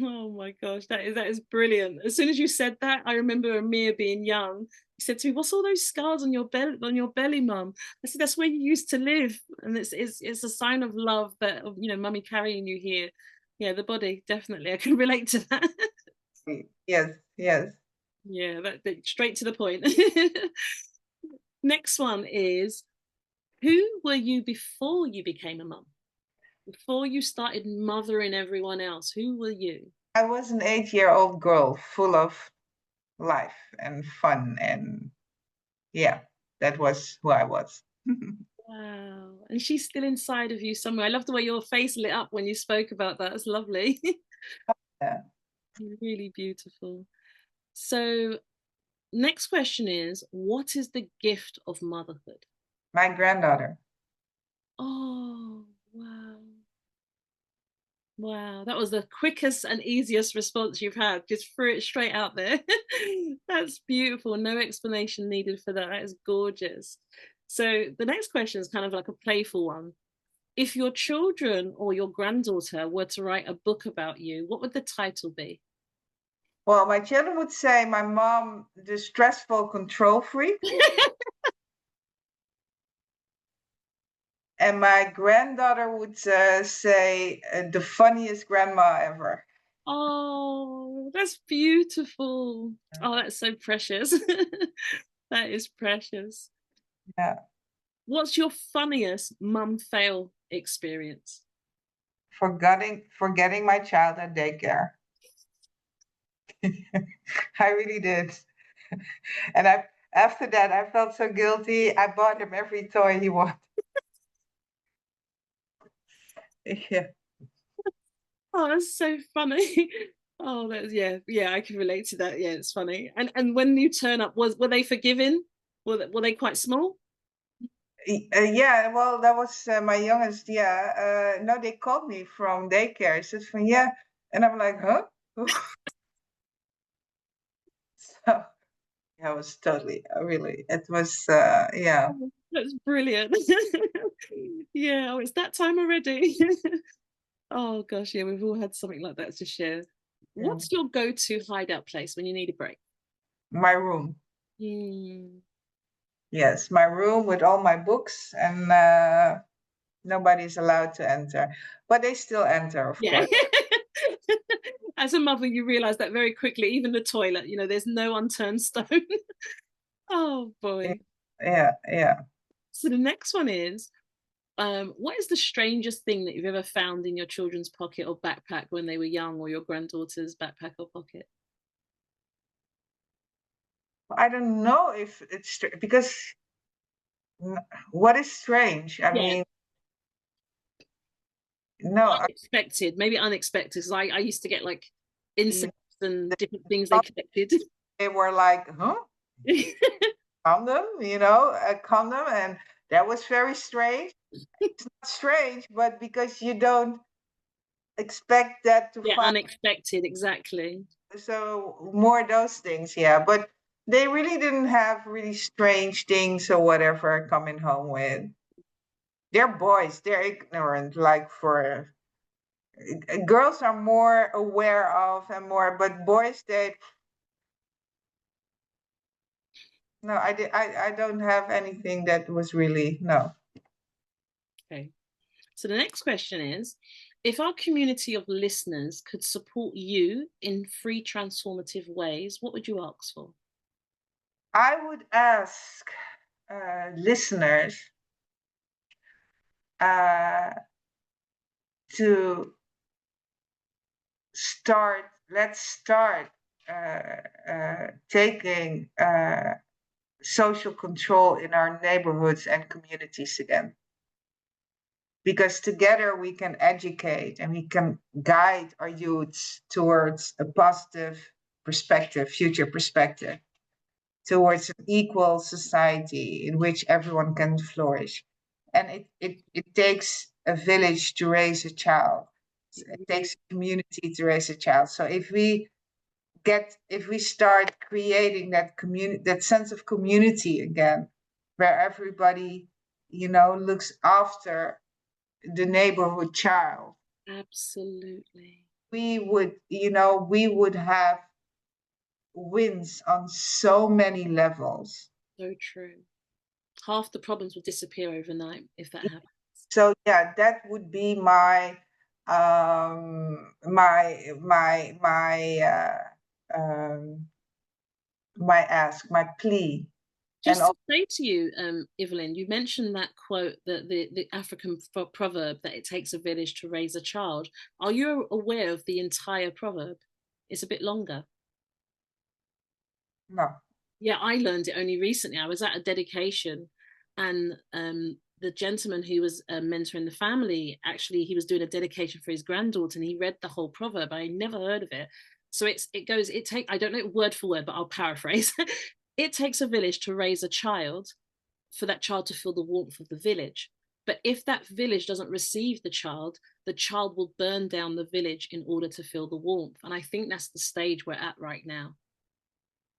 Oh my gosh, that is brilliant. As soon as you said that, I remember Amir being young. He said to me, "What's all those scars on your belly, mum?" I said, "That's where you used to live, and it's a sign of love that of mummy carrying you here." Yeah, the body definitely. I can relate to that. yes, yes. Yeah, that straight to the point. Next one is, who were you before you became a mum? Before you started mothering everyone else, who were you? I was an 8-year-old girl full of life and fun, and yeah, that was who I was. Wow. And she's still inside of you somewhere. I love the way your face lit up when you spoke about that. It's lovely. Yeah. Really beautiful. So, next question is, what is the gift of motherhood? My granddaughter. Oh, wow. Wow, that was the quickest and easiest response you've had. Just threw it straight out there. That's beautiful. No explanation needed for that. That is gorgeous. So, the next question is kind of like a playful one. If your children or your granddaughter were to write a book about you, what would the title be? Well, my children would say my mom, the stressful control freak, and my granddaughter would say the funniest grandma ever. Oh, that's beautiful. Oh, that's so precious. That is precious. Yeah. What's your funniest mum fail experience? Forgetting my child at daycare. I really did. And after that I felt so guilty. I bought him every toy he wanted. Yeah. Oh, that's so funny. Oh, that's yeah, I can relate to that. Yeah, it's funny. And when you turn up, were they forgiving? Were they quite small? Yeah, well, that was my youngest. Yeah, no, they called me from daycare. It says from yeah, and I'm like, huh? So yeah, it was totally, really. It was, yeah. Oh, that's brilliant. Yeah, oh, it's that time already. Oh gosh, yeah, we've all had something like that to share. Yeah. What's your go-to hideout place when you need a break? My room. Hmm. Yes, my room with all my books, and nobody's allowed to enter, but they still enter, of Yeah. course. As a mother, you realize that very quickly, even the toilet, there's no unturned stone. Oh boy. Yeah, yeah. So the next one is, what is the strangest thing that you've ever found in your children's pocket or backpack when they were young, or your granddaughter's backpack or pocket? I don't know if it's because what is strange? I Yeah, mean, no, unexpected, maybe unexpected. Because I used to get like the, insects and the, different things they collected. they were like, huh? Condom, a condom, and that was very strange. It's not strange, but because you don't expect that to Yeah, find, unexpected, exactly. so more those things, yeah. But they really didn't have really strange things or whatever coming home with. They're boys, they're ignorant, like for girls are more aware of and more, but boys, they no, I don't have anything that was really no. Okay. So the next question is, if our community of listeners could support you in free transformative ways, what would you ask for? I would ask listeners uh, to let's start taking social control in our neighborhoods and communities again. Because together we can educate and we can guide our youths towards a positive perspective, future perspective, towards an equal society in which everyone can flourish. And it takes a village to raise a child. It takes a community to raise a child. So if we start creating that sense of community again, where everybody, looks after the neighborhood child, Absolutely. we would have wins on so many levels. So true. Half the problems would disappear overnight if that happens. So yeah, that would be my ask, my plea. And Just to say to you, Ivolaine, you mentioned that quote, that the African proverb that it takes a village to raise a child. Are you aware of the entire proverb? It's a bit longer. no, Yeah, I learned it only recently. I was at a dedication, and the gentleman who was mentoring the family, actually, he was doing a dedication for his granddaughter, and he read the whole proverb. I never heard of it. So I don't know word for word, but I'll paraphrase. It takes a village to raise a child, for that child to feel the warmth of the village. But if that village doesn't receive the child will burn down the village in order to feel the warmth. And I think that's the stage we're at right now.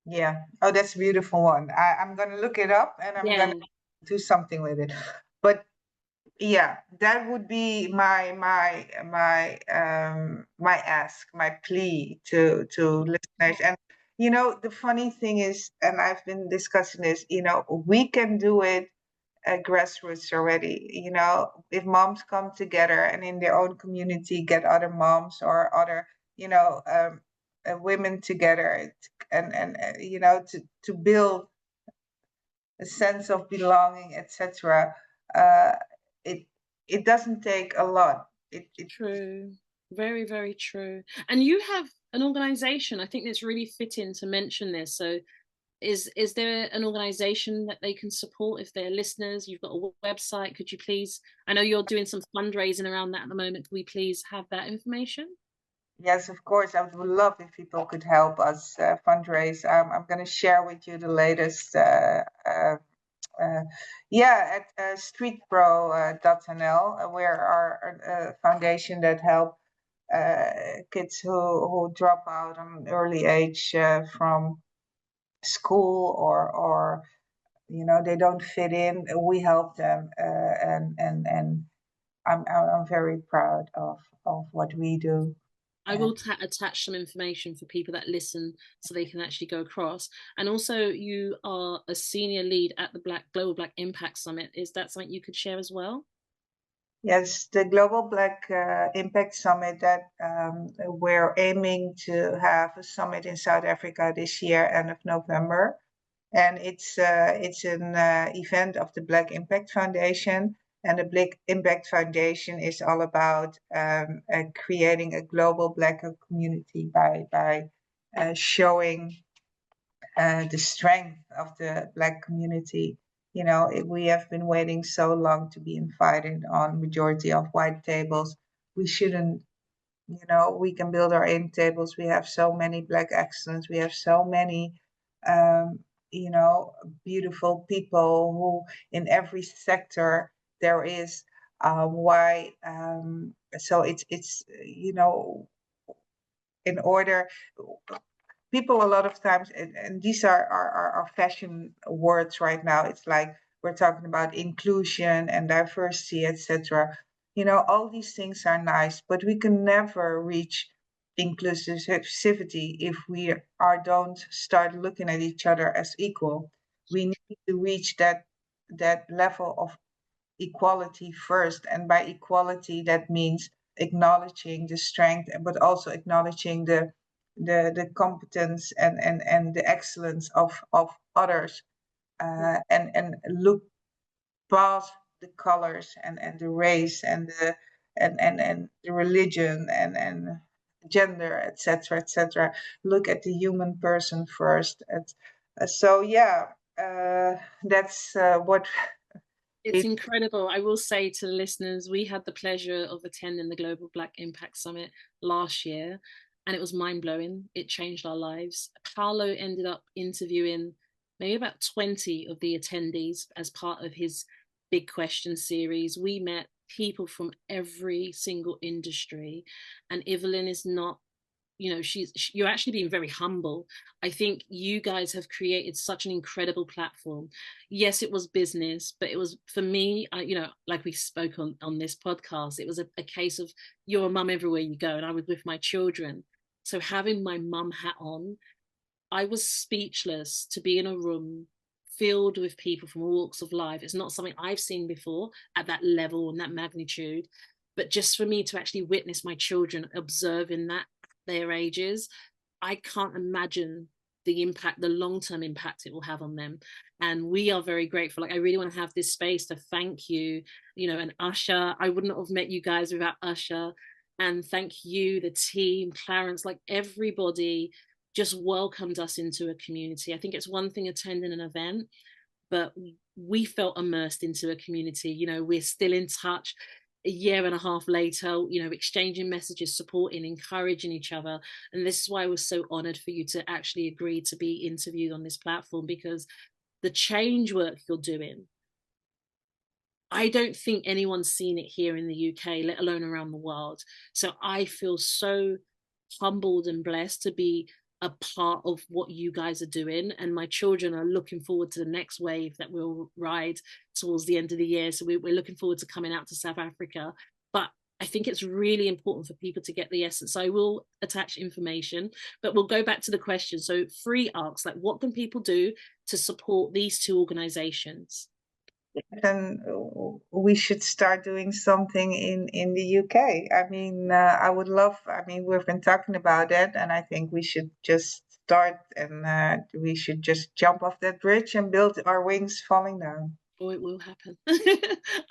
yeah. Oh, that's a beautiful one. I'm gonna look it up and I'm Yeah. gonna do something with it. But yeah, that would be my ask, my plea to listeners. And the funny thing is, and I've been discussing this, we can do it at grassroots already. If moms come together and in their own community get other moms or other women together, and to build a sense of belonging, etc. Uh, it it doesn't take a lot. It True. Very, very true. And you have an organization. I think it's really fitting to mention this. So is there an organization that they can support if they're listeners? You've got a website. Could you please, I know you're doing some fundraising around that at the moment. Could we please have that information? Yes, of course. I would love if people could help us fundraise. I'm going to share with you the latest. Uh, yeah, at streetpro.nl, we're our foundation that help kids who drop out on an early age from school, or they don't fit in. We help them, and I'm very proud of what we do. I will attach some information for people that listen so they can actually go across. And also, you are a senior lead at the Global Black Impact Summit. Is that something you could share as well? Yes, the Global Black Impact Summit, that we're aiming to have a summit in South Africa this year, end of November. And it's an event of the Black Impact Foundation. And the Black Impact Foundation is all about creating a global Black community by showing the strength of the Black community. We have been waiting so long to be invited on majority of white tables. We shouldn't, we can build our own tables. We have so many Black excellence. We have so many, um, beautiful people who in every sector there is. Why? So it's in order, people a lot of times, and these are fashion words right now. It's like we're talking about inclusion and diversity, etc. All these things are nice, but we can never reach inclusivity if we don't start looking at each other as equal. We need to reach that level of equality first, and by equality that means acknowledging the strength, but also acknowledging the competence and the excellence of others, and look past the colors and the race and the religion and gender, etc., etc. Look at the human person first. So yeah, that's what It's it. incredible. I will say to the listeners, we had the pleasure of attending the Global Black Impact Summit last year, and it was mind blowing. It changed our lives. Paolo ended up interviewing maybe about 20 of the attendees as part of his Big Question series. We met people from every single industry, and Ivolaine is not, you're actually being very humble. I think you guys have created such an incredible platform. Yes, it was business, but it was, for me, like we spoke on this podcast, it was a case of you're a mum everywhere you go, and I was with my children. So having my mum hat on, I was speechless to be in a room filled with people from all walks of life. It's not something I've seen before at that level and that magnitude. But just for me to actually witness my children observing that at their ages, I can't imagine the impact, the long-term impact it will have on them. And we are very grateful. Like, I really want to have this space to thank you, and Usher. I wouldn't have met you guys without Usher. And thank you, the team, Clarence, like everybody just welcomed us into a community. I think it's one thing attending an event, but we felt immersed into a community. We're still in touch a year and a half later, exchanging messages, supporting, encouraging each other. And this is why I was so honored for you to actually agree to be interviewed on this platform, because the change work you're doing, I don't think anyone's seen it here in the UK, let alone around the world. So I feel so humbled and blessed to be a part of what you guys are doing. And my children are looking forward to the next wave that we'll ride towards the end of the year. So we're looking forward to coming out to South Africa. But I think it's really important for people to get the essence. So I will attach information, but we'll go back to the question. So free asks, like, what can people do to support these two organizations? then we should start doing something in the UK. I mean, I would love. I mean, we've been talking about it, and I think we should just start, and we should just jump off that bridge and build our wings falling down. Or it will happen.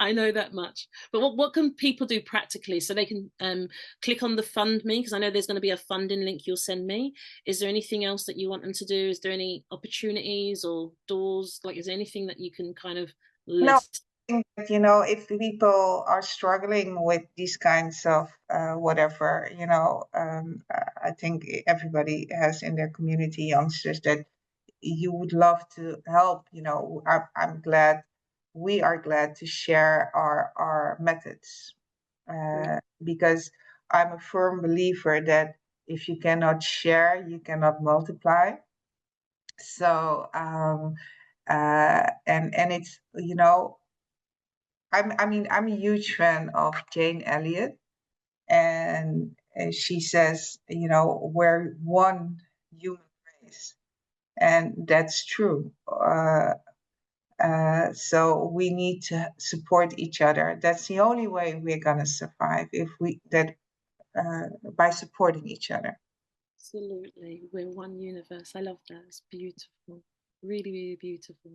I know that much. But what can people do practically so they can click on the fund me? Because I know there's going to be a funding link you'll send me. Is there anything else that you want them to do? Is there any opportunities or doors? Like, is there anything that you can kind of No, list? I think that, you know, if people are struggling with these kinds of whatever, you know, I think everybody has in their community youngsters that you would love to help. You know, I'm glad, we are glad to share our methods, because I'm a firm believer that if you cannot share, you cannot multiply. So, and it's, you know, I mean, I'm a huge fan of Jane Elliott, and she says, you know, we're one human race, and that's true. So we need to support each other. That's the only way we're gonna survive, if we that by supporting each other. Absolutely. We're one universe. I love that. It's beautiful. Really, really beautiful.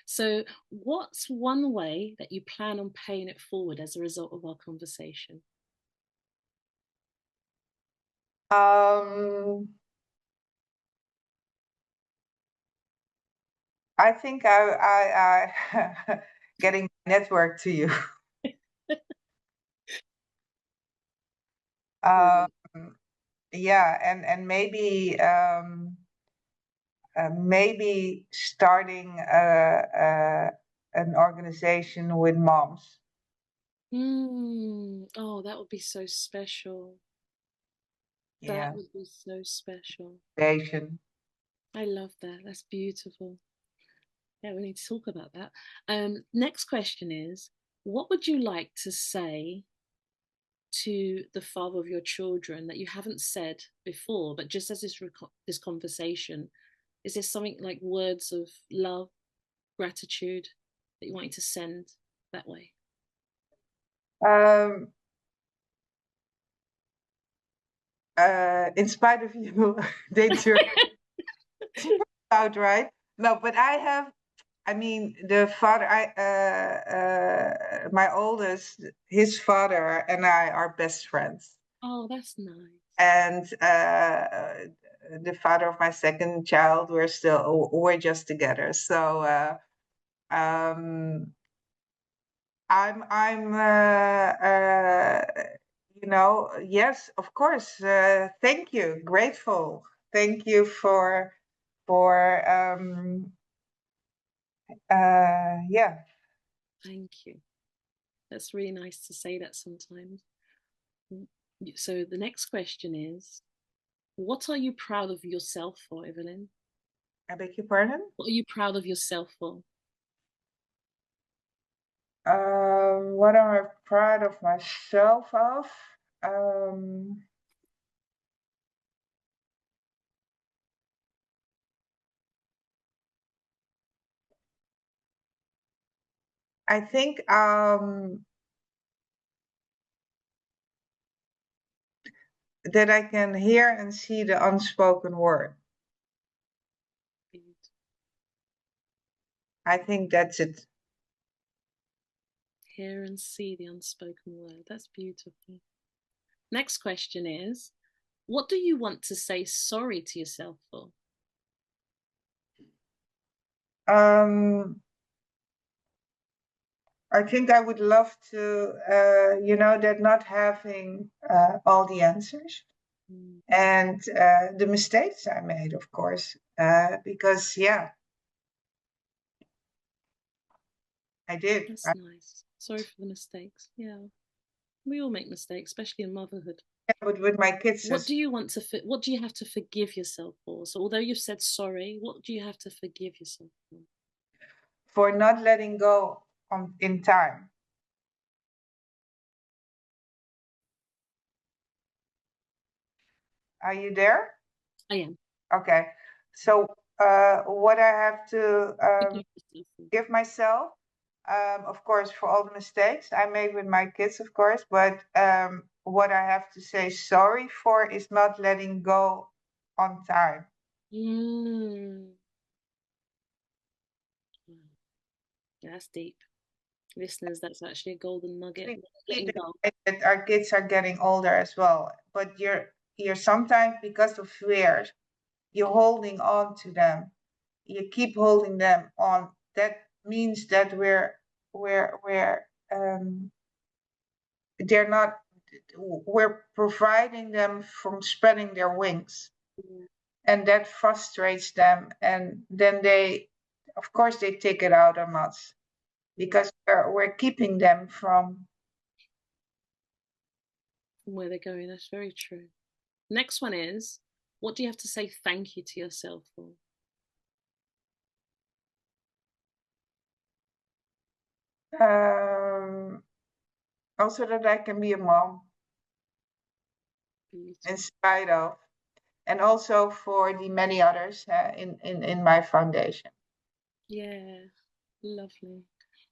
So, what's one way that you plan on paying it forward as a result of our conversation? Um, I think I getting network to you. Um, yeah, and maybe maybe starting an organization with moms. Oh, that would be so special. That Yeah, would be so special. Asian. I love that. That's beautiful. Yeah, we need to talk about that. Next question is, what would you like to say to the father of your children that you haven't said before, but just as this conversation, is there something like words of love, gratitude that you want to send that way? Um, in spite of you, they turn out right. No, but I have. I mean, the father. My oldest, his father and I are best friends, Oh, that's nice. and the father of my second child, we're just together. So I'm you know, yes, of course. Thank you, grateful. Thank you for yeah. Thank you. That's really nice to say that sometimes. So the next question is, what are you proud of yourself for, Evelyn? I beg your pardon. What are you proud of yourself for? What am I proud of myself of? Um, I think that I can hear and see the unspoken word. I think that's it. Hear and see the unspoken word. That's beautiful. Next question is, what do you want to say sorry to yourself for? Um, I think I would love to, you know, that not having all the answers, and the mistakes I made, of course, because yeah, I did. That's nice. Sorry for the mistakes. Yeah, we all make mistakes, especially in motherhood. But with my kids, What do you want to? What do you have to forgive yourself for? So, although you've said sorry, what do you have to forgive yourself for? for not letting go in time. Are you there? I am. Okay. So what I have to Forgive yourself for. give myself, of course, for all the mistakes I made with my kids, of course. But what I have to say sorry for is not letting go on time. Mm. That's deep. Listeners, that's actually a golden nugget. We keep Letting in go. mind that our kids are getting older as well. But you're sometimes, because of fear, you're holding on to them. You keep holding them on. That means that they're not, we're providing them from spreading their wings, Yeah. and that frustrates them, and then they, of course, they take it out on us because we're keeping them from. Where they're going. That's very true. Next one is, what do you have to say thank you to yourself for? Also that I can be a mom Beautiful. in spite of, and also for the many others in my foundation. Yeah, lovely.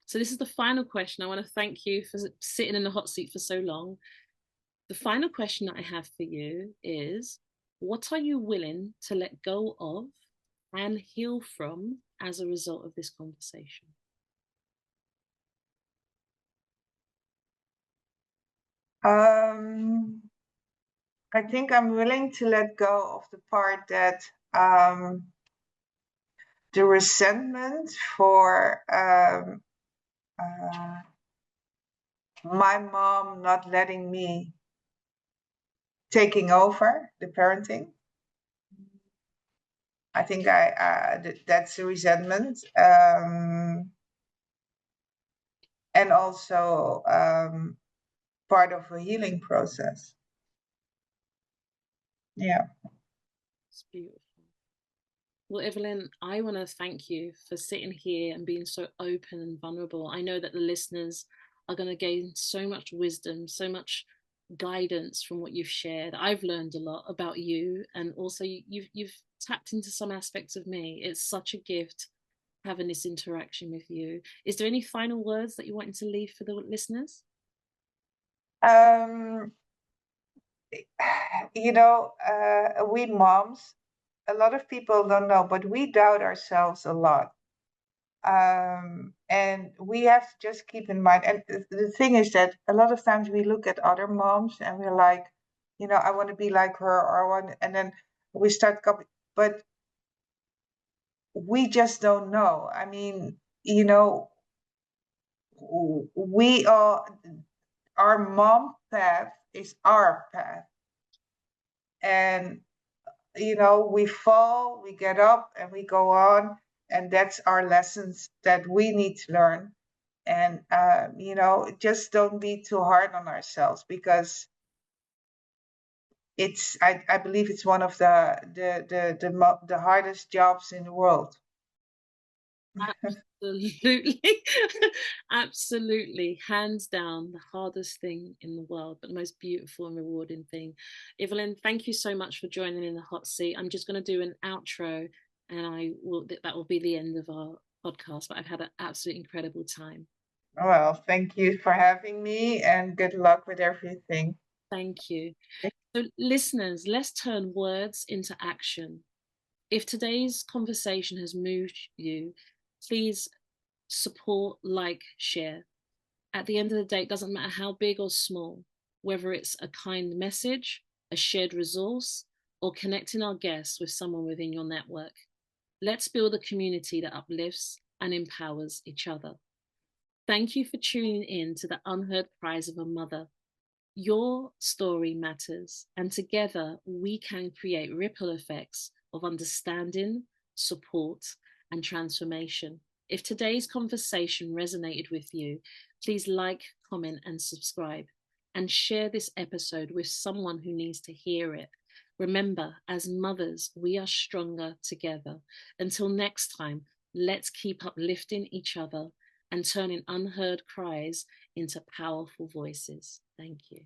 So this is the final question. I want to thank you for sitting in the hot seat for so long. The final question that I have for you is, what are you willing to let go of and heal from as a result of this conversation? I think I'm willing to let go of the part that the resentment for my mom not letting me taking over the parenting. I think that's a resentment, and also part of a healing process. Yeah. It's beautiful. Well, Ivolaine, I want to thank you for sitting here and being so open and vulnerable. I know that the listeners are going to gain so much wisdom, so much guidance from what you've shared. I've learned a lot about you, and also you've tapped into some aspects of me. It's such a gift having this interaction with you. Is there any final words that you wanted to leave for the listeners? Um, we moms, a lot of people don't know, but we doubt ourselves a lot. And we have to just keep in mind, and the thing is that a lot of times we look at other moms and we're like, I want to be like her, or I want, and then we start copying, but we just don't know. I mean, we all, our mom path is our path, and we fall, we get up, and we go on, and that's our lessons that we need to learn. And just don't be too hard on ourselves, because I believe it's one of the hardest jobs in the world. Absolutely. Absolutely. Hands down, the hardest thing in the world, but the most beautiful and rewarding thing. Ivolaine, thank you so much for joining in the hot seat. I'm just going to do an outro, and that will be the end of our podcast, but I've had an absolutely incredible time. Well, thank you for having me, and good luck with everything. Thank you. So, listeners, let's turn words into action. If today's conversation has moved you, please support, like, share. At the end of the day, it doesn't matter how big or small, whether it's a kind message, a shared resource, or connecting our guests with someone within your network. Let's build a community that uplifts and empowers each other. Thank you for tuning in to the Unheard Cries of a Mother. Your story matters, and together we can create ripple effects of understanding, support, and transformation. If today's conversation resonated with you, please like, comment, and subscribe, and share this episode with someone who needs to hear it. Remember, as mothers, we are stronger together. Until next time, let's keep uplifting each other and turning unheard cries into powerful voices. Thank you.